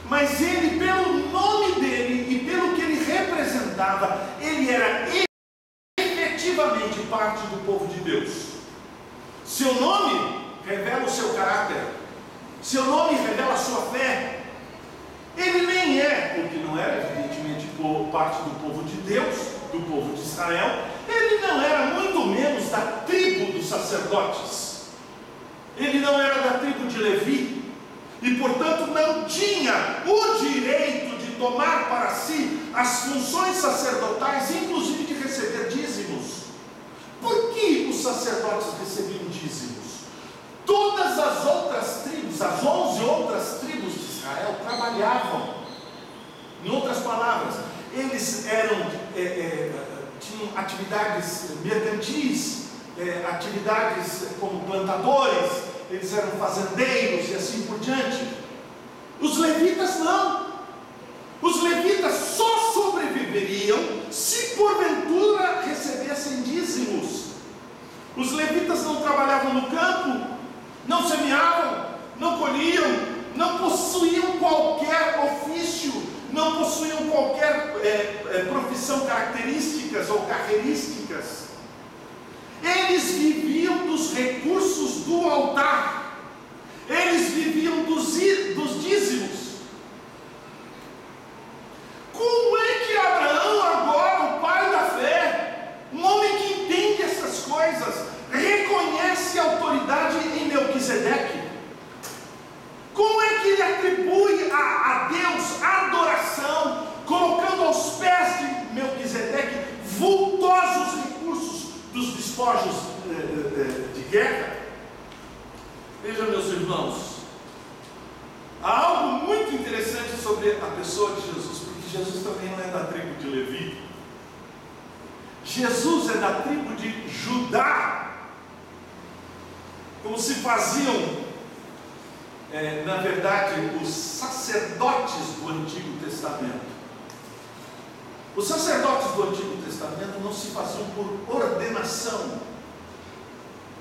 Mas ele, pelo nome dele e pelo que ele representava, ele era efetivamente parte do povo de Deus. Seu nome revela o seu caráter. Seu nome revela a sua fé. Ele nem é, porque não era evidentemente parte do povo de Deus, do povo de Israel. Ele não era muito menos da tribo dos sacerdotes. Ele não era da tribo de Levi. E portanto não tinha o direito de tomar para si as funções sacerdotais, inclusive de receber dízimos. Por que os sacerdotes recebiam dízimos? Todas as outras tribos, as 11 outras tribos de Israel trabalhavam. Em outras palavras, eles tinham atividades mercantis, atividades como plantadores, eles eram fazendeiros e assim por diante. Os levitas não. Os levitas só sobreviveriam se porventura recebessem dízimos. Os levitas não trabalhavam no campo, não semeavam, não colhiam, não possuíam qualquer ofício, não possuíam qualquer profissão características ou carreirísticas. Eles viviam dos recursos do altar. Eles viviam dos dízimos. Como é que Abraão, agora o pai da fé, um homem que entende essas coisas, reconhece a autoridade em Melquisedeque? Como é que ele atribui a Deus a adoração, colocando aos pés de Melquisedeque vultosos recursos dos despojos de guerra? Veja, meus irmãos, há algo muito interessante sobre a pessoa de Jesus, porque Jesus também não é da tribo de Levi. Jesus é da tribo de Judá. Como se faziam, na verdade, os sacerdotes do Antigo Testamento. Os sacerdotes do Antigo Testamento não se faziam por ordenação.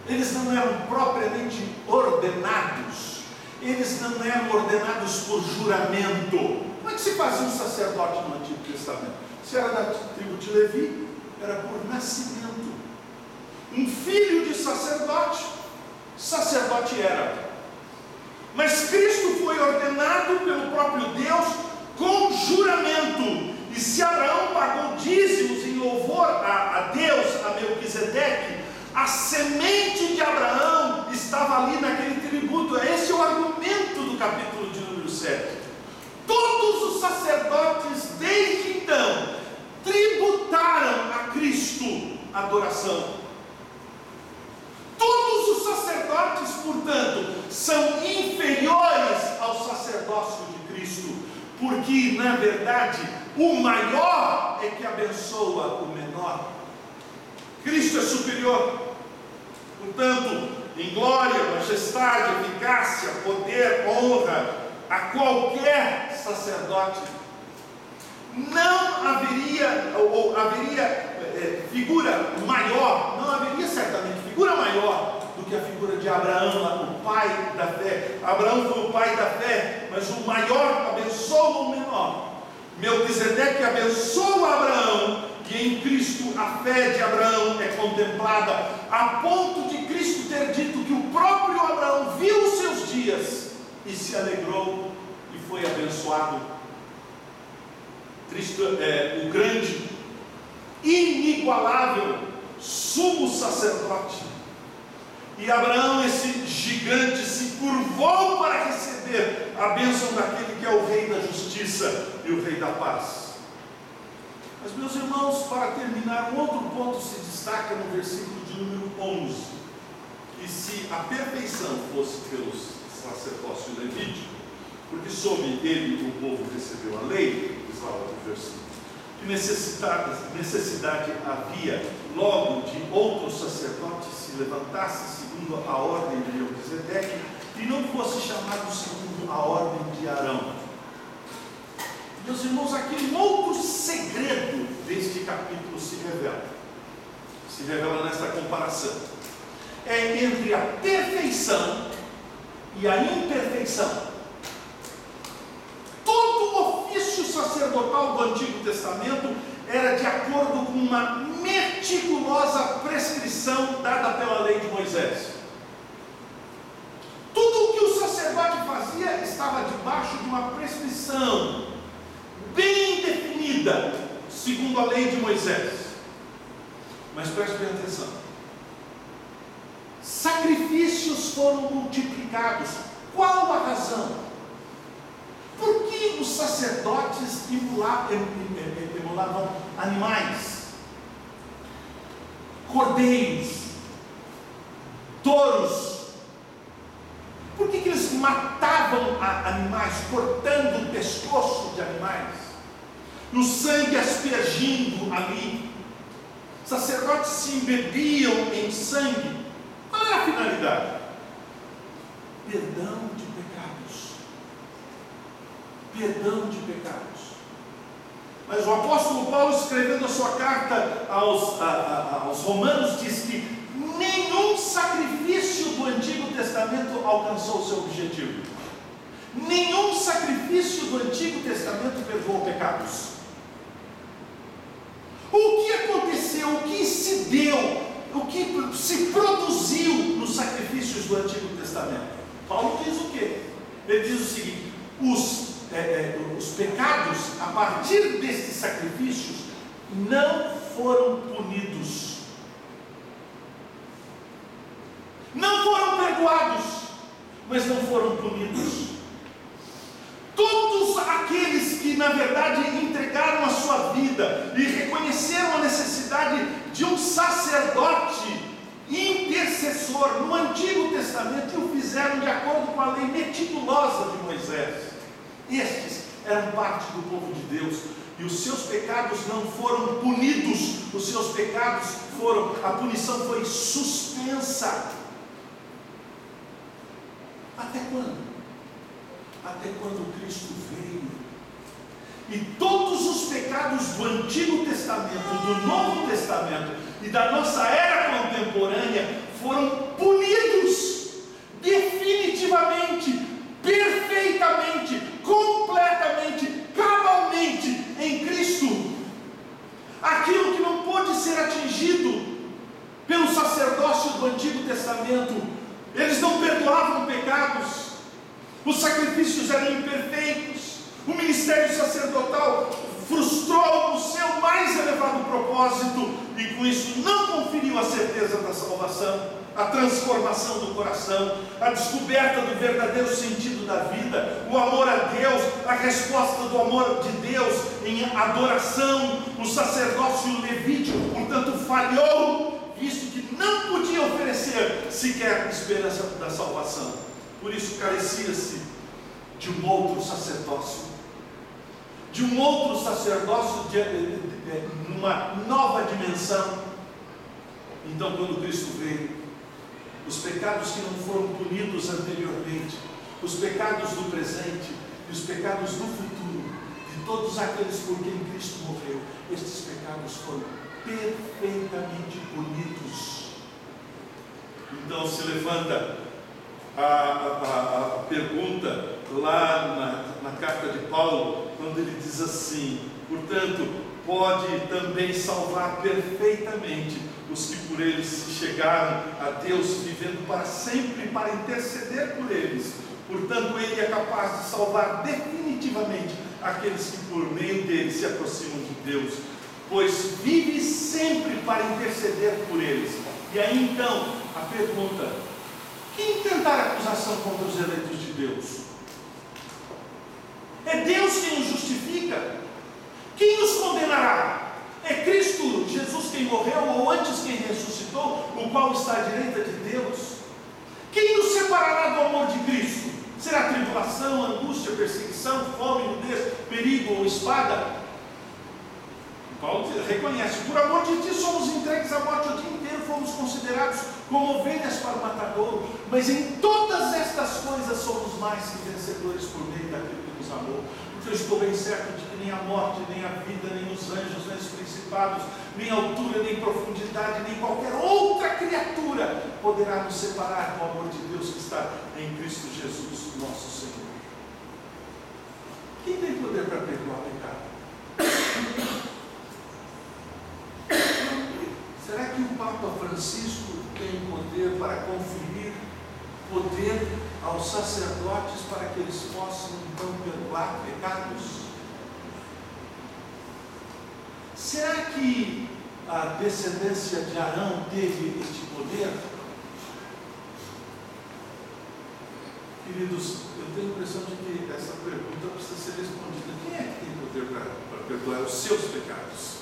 Eles não eram propriamente ordenados. Eles não eram ordenados por juramento. Como é que se fazia um sacerdote no Antigo Testamento? Se era da tribo de Levi, era por nascimento. Um filho de sacerdote, sacerdote era. Mas Cristo foi ordenado pelo próprio Deus com juramento. E se Abraão pagou dízimos em louvor a Deus, a Melquisedeque, a semente de Abraão estava ali naquele tributo. Esse é o argumento do capítulo de número 7. Todos os sacerdotes, desde então, tributaram a Cristo adoração. Todos os sacerdotes, portanto, são inferiores ao sacerdócio de Cristo, porque, na verdade, o maior é que abençoa o menor. Cristo é superior. Portanto, em glória, majestade, eficácia, poder, honra, a qualquer sacerdote, não haveria, ou haveria figura maior, não haveria certamente figura maior do que a figura de Abraão, o pai da fé. Abraão foi o pai da fé, mas o maior abençoa o menor. Melquisedeque abençoa Abraão, e em Cristo a fé de Abraão é contemplada, a ponto de Cristo ter dito que o próprio Abraão viu os seus dias e se alegrou e foi abençoado. Cristo é o grande, inigualável sumo sacerdote. E Abraão, esse gigante, se curvou para receber a bênção daquele que é o Rei da Justiça e o Rei da Paz. Mas, meus irmãos, para terminar, um outro ponto se destaca no versículo de número 11. Que se a perfeição fosse pelo sacerdócio levítico, porque sob ele o povo recebeu a lei, diz lá o versículo, que necessidade havia logo de outro sacerdote se levantasse segundo a ordem de Melquisedeque e não fosse chamado segundo a ordem de Arão. Meus irmãos, aqui um outro segredo deste capítulo se revela nesta comparação. É entre a perfeição e a imperfeição. Todo o ofício sacerdotal do Antigo Testamento era de acordo com uma meticulosa prescrição dada pela lei de Moisés. Tudo o que o sacerdote fazia estava debaixo de uma prescrição bem definida, segundo a lei de Moisés. Mas preste bem atenção: sacrifícios foram multiplicados. Qual a razão? Por que os sacerdotes imolavam animais, cordeiros, touros? Por que eles matavam animais, cortando o pescoço de animais, e o sangue aspergindo ali? Os sacerdotes se embebiam em sangue. Qual era a finalidade? Perdão de pecados. Perdão de pecados. Mas o apóstolo Paulo, escrevendo a sua carta aos Romanos, diz que nenhum sacrifício do Antigo Testamento alcançou o seu objetivo. Nenhum sacrifício do Antigo Testamento perdoou pecados. O que aconteceu, o que se deu, o que se produziu nos sacrifícios do Antigo Testamento? Paulo diz o quê? Ele diz o seguinte: os pecados, a partir destes sacrifícios, não foram punidos, não foram perdoados, mas não foram punidos. Todos aqueles que, na verdade, entregaram a sua vida e reconheceram a necessidade de um sacerdote intercessor no Antigo Testamento, e o fizeram de acordo com a lei meticulosa de Moisés, estes eram parte do povo de Deus, e os seus pecados não foram punidos, os seus pecados foram, a punição foi suspensa. Até quando? Até quando Cristo veio. E todos os pecados do Antigo Testamento, do Novo Testamento e da nossa era contemporânea foram punidos definitivamente, perfeitamente, completamente, cabalmente em Cristo. Aquilo que não pôde ser atingido pelo sacerdócio do Antigo Testamento, eles não perdoavam pecados, os sacrifícios eram imperfeitos, o ministério sacerdotal frustrou o seu mais elevado propósito e com isso não conferiu a certeza da salvação, a transformação do coração, a descoberta do verdadeiro sentido da vida, o amor a Deus, a resposta do amor de Deus em adoração. O sacerdócio levítico, portanto, falhou, visto que não podia oferecer sequer esperança da salvação. Por isso carecia-se de um outro sacerdócio, numa nova dimensão. Então, quando Cristo veio, os pecados que não foram punidos anteriormente, os pecados do presente e os pecados do futuro, de todos aqueles por quem Cristo morreu, estes pecados foram perfeitamente punidos. Então se levanta a pergunta lá na carta de Paulo, quando ele diz assim: portanto, pode também salvar perfeitamente os que por eles se chegaram a Deus, vivendo para sempre para interceder por eles. Portanto, ele é capaz de salvar definitivamente aqueles que por meio dele se aproximam de Deus, pois vive sempre para interceder por eles. E aí então a pergunta: quem tentar acusação contra os eleitos de Deus? É Deus quem os justifica? Quem os condenará? É Cristo Jesus quem morreu, ou antes quem ressuscitou, o qual está à direita de Deus? Quem nos separará do amor de Cristo? Será tribulação, angústia, perseguição, fome, nudez, perigo ou espada? Paulo reconhece: por amor de ti somos entregues à morte o dia inteiro, fomos considerados como ovelhas para o matadouro, mas em todas estas coisas somos mais que vencedores por meio daquele que nos amou. Porque eu estou bem certo de que nem a morte, nem a vida, nem os anjos, nem os principados, nem a altura, nem profundidade, nem qualquer outra criatura poderá nos separar do amor de Deus que está em Cristo Jesus, nosso Senhor. Quem tem poder para perdoar pecado? Será que o Papa Francisco tem poder para conferir poder aos sacerdotes para que eles possam então perdoar pecados? Será que a descendência de Arão teve este poder? Queridos, eu tenho a impressão de que essa pergunta precisa ser respondida. Quem é que tem poder para perdoar os seus pecados?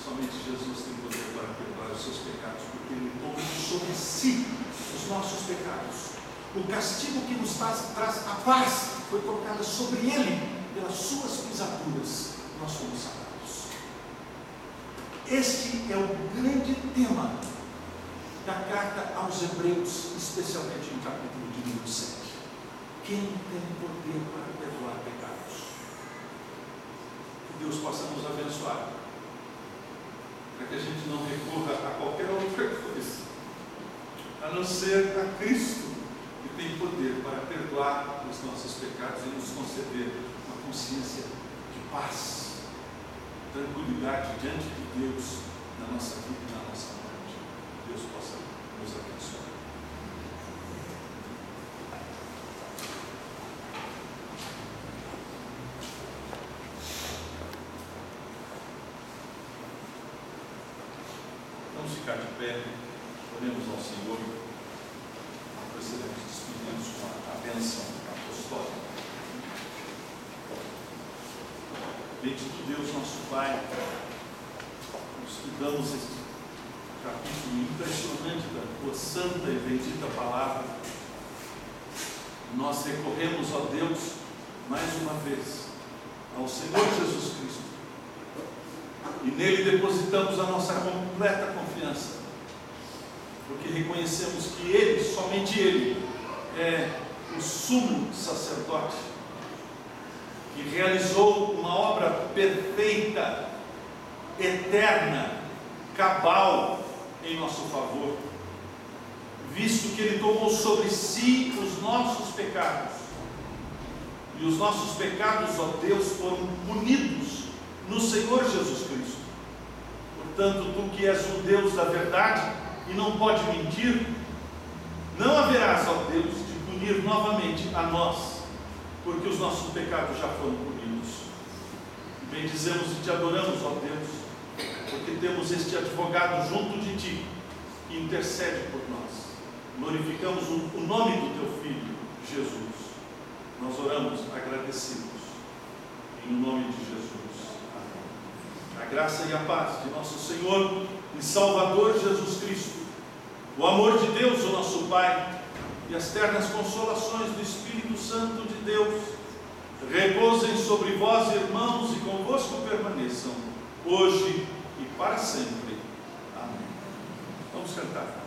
Somente Jesus tem poder para perdoar os seus pecados, porque Ele tomou sobre si os nossos pecados. O castigo que nos traz a paz foi colocado sobre Ele, pelas suas pisaduras nós fomos sarados. Este é o grande tema da carta aos Hebreus, especialmente no capítulo de número 7. Quem tem poder para perdoar pecados? Que Deus possa nos abençoar, para que a gente não recorra a qualquer outra coisa, a não ser a Cristo, que tem poder para perdoar os nossos pecados e nos conceder uma consciência de paz, tranquilidade diante de Deus, na nossa vida e na nossa morte. Deus possa nos abençoar. Vamos ficar de pé, oremos ao Senhor, nós seremos despedidos com a bênção apostólica. Bendito Deus, nosso Pai, nós estudamos este capítulo impressionante da Tua santa e bendita palavra. Nós recorremos a Deus mais uma vez, ao Senhor Jesus Cristo, e nele depositamos a nossa completa confiança, porque reconhecemos que Ele, somente Ele, é o sumo sacerdote e realizou uma obra perfeita, eterna, cabal em nosso favor, visto que Ele tomou sobre si os nossos pecados, e os nossos pecados, ó Deus, foram punidos no Senhor Jesus Cristo. Portanto, Tu que és o Deus da verdade e não pode mentir, não haverás, ó Deus, de punir novamente a nós, porque os nossos pecados já foram punidos. Bendizemos e Te adoramos, ó Deus, porque temos este advogado junto de Ti, que intercede por nós. Glorificamos o nome do Teu Filho, Jesus. Nós oramos agradecidos, em nome de Jesus. Amém. A graça e a paz de nosso Senhor e Salvador Jesus Cristo, o amor de Deus, o nosso Pai, e as ternas consolações do Espírito Santo de Deus, repousem sobre vós, irmãos, e convosco permaneçam, hoje e para sempre. Amém. Vamos cantar.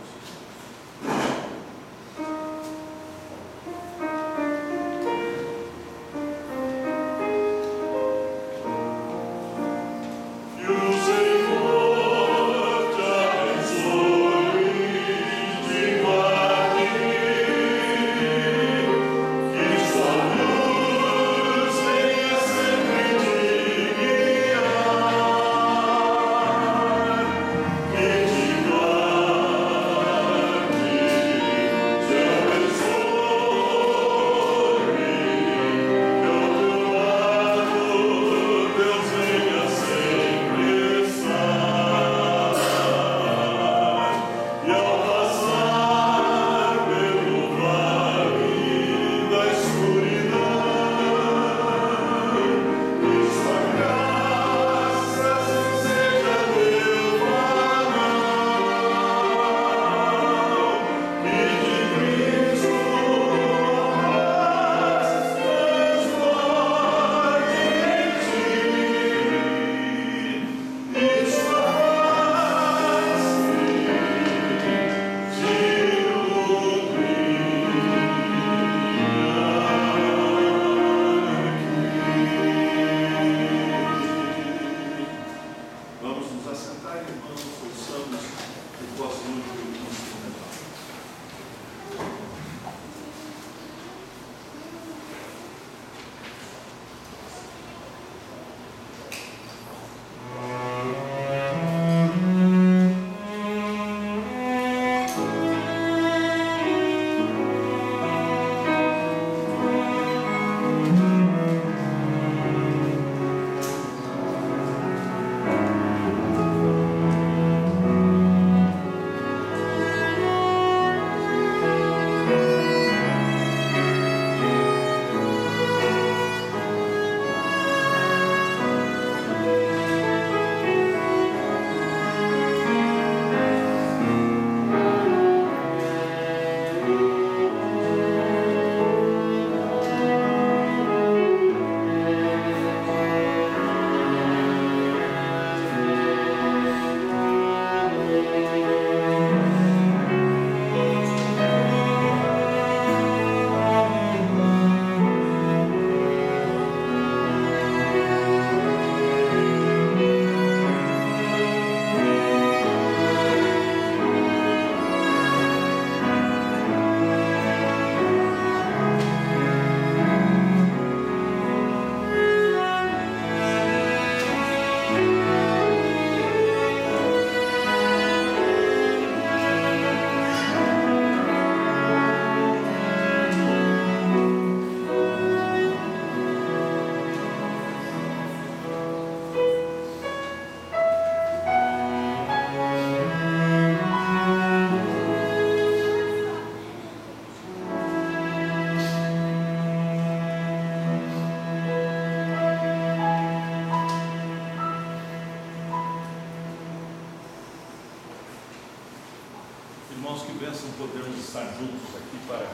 Irmãos, que bênção podermos estar juntos aqui para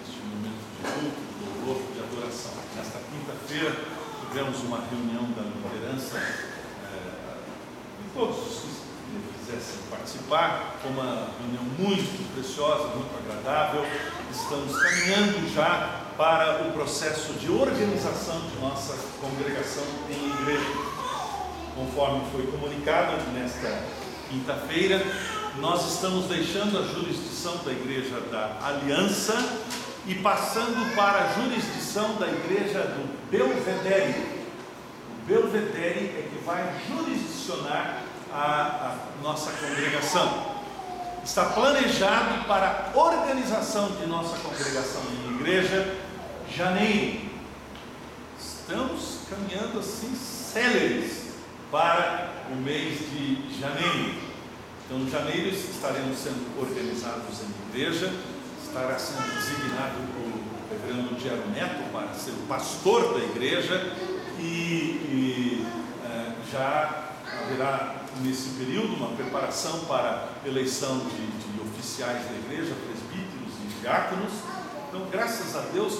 este momento de culto, de louvor, de adoração. Nesta quinta-feira tivemos uma reunião da liderança, e todos os que quisessem participar. Foi uma reunião muito preciosa, muito agradável. Estamos caminhando já para o processo de organização de nossa congregação em igreja. Conforme foi comunicado nesta quinta-feira, nós estamos deixando a jurisdição da Igreja da Aliança e passando para a jurisdição da Igreja do Belvedere. O Belvedere é que vai jurisdicionar a nossa congregação. Está planejado para a organização de nossa congregação em igreja, janeiro. Estamos caminhando assim céleres para o mês de janeiro. Então, em janeiro estaremos sendo organizados em igreja, estará sendo designado o reverendo Diário Neto para ser o pastor da igreja e já haverá nesse período uma preparação para a eleição de oficiais da igreja, presbíteros e diáconos. Então, graças a Deus,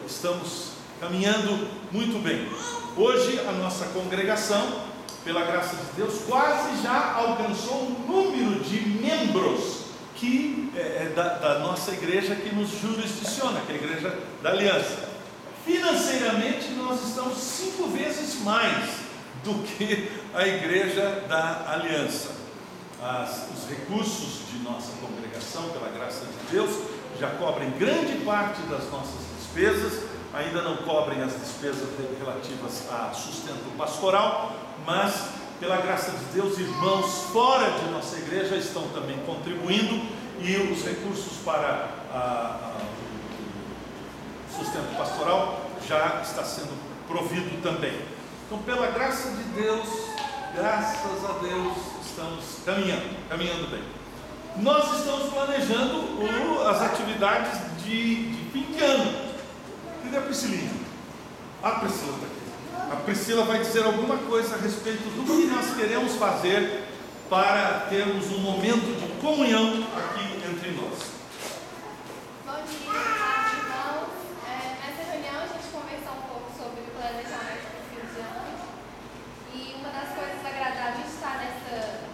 estamos caminhando muito bem. Hoje a nossa congregação, pela graça de Deus, quase já alcançou o número de membros que da nossa igreja que nos jurisdiciona, que é a Igreja da Aliança. Financeiramente nós estamos 5 vezes mais do que a Igreja da Aliança. Os recursos de nossa congregação, pela graça de Deus, já cobrem grande parte das nossas despesas, ainda não cobrem as despesas relativas a sustento pastoral, mas pela graça de Deus, irmãos fora de nossa igreja estão também contribuindo e os recursos para o sustento pastoral já está sendo provido também. Então, pela graça de Deus, graças a Deus, estamos caminhando bem. Nós estamos planejando as atividades de fim de ano. Cadê a Priscilinha? A Priscila está aqui. A Priscila vai dizer alguma coisa a respeito do que nós queremos fazer para termos um momento de comunhão aqui entre nós. Bom dia, irmãos. Nessa reunião a gente conversou um pouco sobre o planejamento do fim de ano. E uma das coisas agradáveis de estar nessa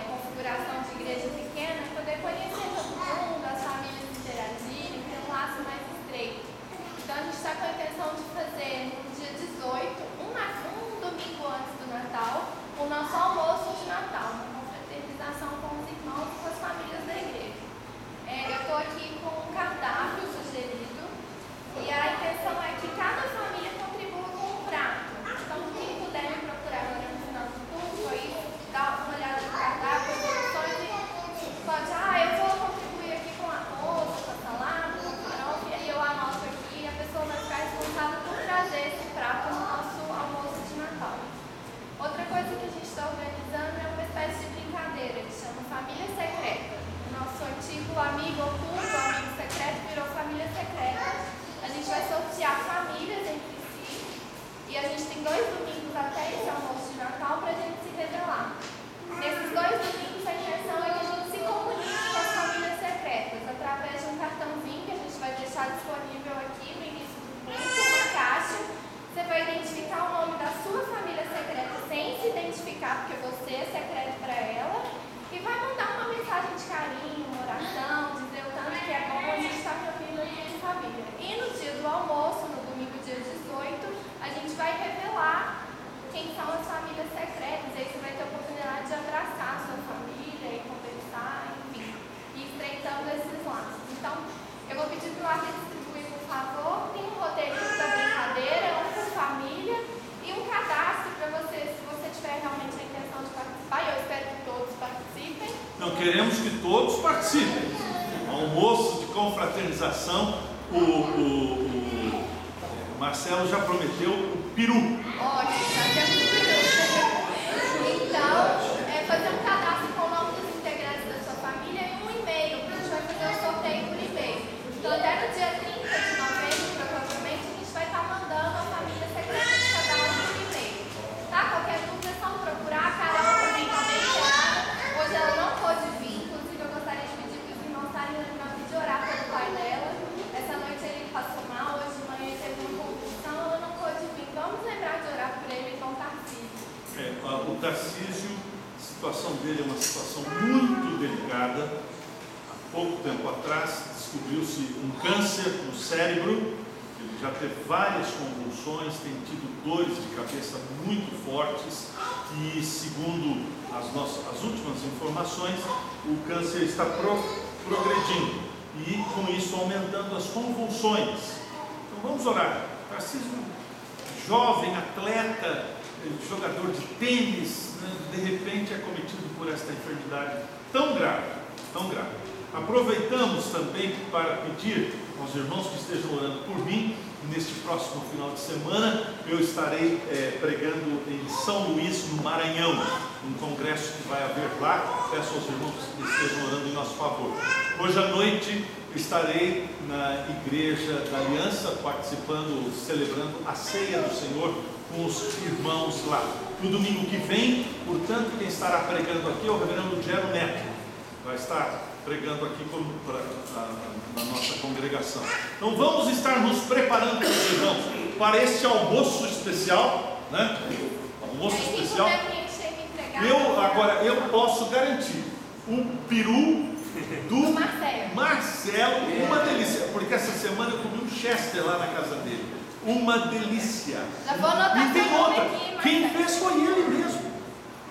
configuração de igreja pequena é poder conhecer todo mundo, as famílias interagirem, ter um laço mais estreito. Então a gente está com a intenção de fazer no dia 18, um domingo antes do Natal, o nosso almoço de Natal, uma confraternização com os irmãos e com as famílias da igreja. Eu estou aqui com um cardápio sugerido e a intenção é que cada família contribua com um prato. Então, quem puder me procurar agora no final do curso, aí dá uma olhada no cardápio, as opções e pode, eu vou contribuir aqui com arroz, com a salada, com a farofa, e aí eu anoto aqui e a pessoa vai ficar responsável por trazer esse prato no nosso almoço de Natal. Outra coisa que a gente está organizando é uma espécie de brincadeira que chama Família Secreta. O nosso antigo amigo oculto, amigo secreto, virou Família Secreta. A gente vai sortear famílias entre si e a gente tem 2 domingos até esse almoço de Natal para a gente se revelar. Nesses 2 domingos a intenção é que a gente se comunique com as famílias secretas através de um cartãozinho que a gente vai deixar disponível aqui no início do curso, uma caixa. Você vai identificar o nome da sua família secreta sem se identificar, porque você é secreto para ela, e vai mandar uma mensagem de carinho, uma oração, dizer o tanto que é bom a gente estar reunindo aqui em família. E no dia do almoço, no domingo dia 18, a gente vai revelar quem são as famílias secretas, e aí você vai ter a oportunidade de abraçar a sua família e conversar, enfim, e estreitando esses laços. Então, eu vou pedir para o Arthur distribuir, por favor. Tem um roteirinho da brincadeira, um por família e um cadastro para você, se você tiver realmente a intenção de participar. Eu espero que todos participem. Não, queremos que todos participem. Almoço de confraternização, o Marcelo já prometeu o peru. Ótimo, já temos o peru. Então, fazer um cadastro com o nome dos integrantes da sua família e um e-mail, porque a gente vai fazer o sorteio por e-mail. Então, até no dia 30 de novembro, provavelmente, a gente vai estar mandando a família secreta de cada um por e-mail. Tá? Qualquer dúvida é só procurar. A Carol também está bem inteirada. Hoje ela não pôde vir, inclusive eu gostaria de pedir para os irmãos estarem lembrando de orar pelo pai dela. Essa noite ele passou mal, hoje de manhã ele teve uma convulsão, ela não pôde vir. Vamos lembrar de orar por ele e com o Tarcísio. O Tarcísio, a situação dele é uma situação muito delicada. Há pouco tempo atrás descobriu-se um câncer no cérebro Ele já teve várias convulsões, tem tido dores de cabeça muito fortes e, segundo as últimas informações, o câncer está progredindo e, com isso, aumentando as convulsões. Então, vamos orar. Tarcísio, jovem, atleta, jogador de tênis, né, de repente é cometido por esta enfermidade tão grave, tão grave. Aproveitamos também para pedir aos irmãos que estejam orando por mim. Neste próximo final de semana eu estarei pregando em São Luís, no Maranhão, um congresso que vai haver lá. Peço aos irmãos que estejam orando em nosso favor. Hoje à noite estarei na Igreja da Aliança, participando, celebrando a ceia do Senhor com os irmãos lá. No domingo que vem, portanto, quem estará pregando aqui é o reverendo Gero Neto, vai estar pregando aqui na nossa congregação. Então vamos estar nos preparando, irmãos, para este almoço especial, né? Almoço especial. Eu posso garantir um peru do Marcelo, uma delícia, porque essa semana eu comi um Chester lá na casa dele, uma delícia. Já vou anotar. E tem outra, quem fez foi ele mesmo.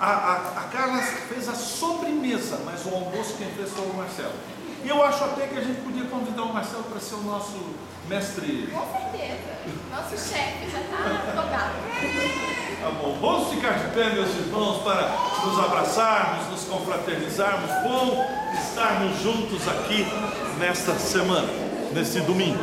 A Carla fez a sobremesa, mas o almoço quem fez foi o Marcelo. E eu acho até que a gente podia convidar o Marcelo para ser o nosso mestre. Com certeza. Nosso chefe já está tocado. Tá bom, vamos ficar de pé, meus irmãos, para nos abraçarmos, nos confraternizarmos. Bom estarmos juntos aqui nesta semana, neste domingo.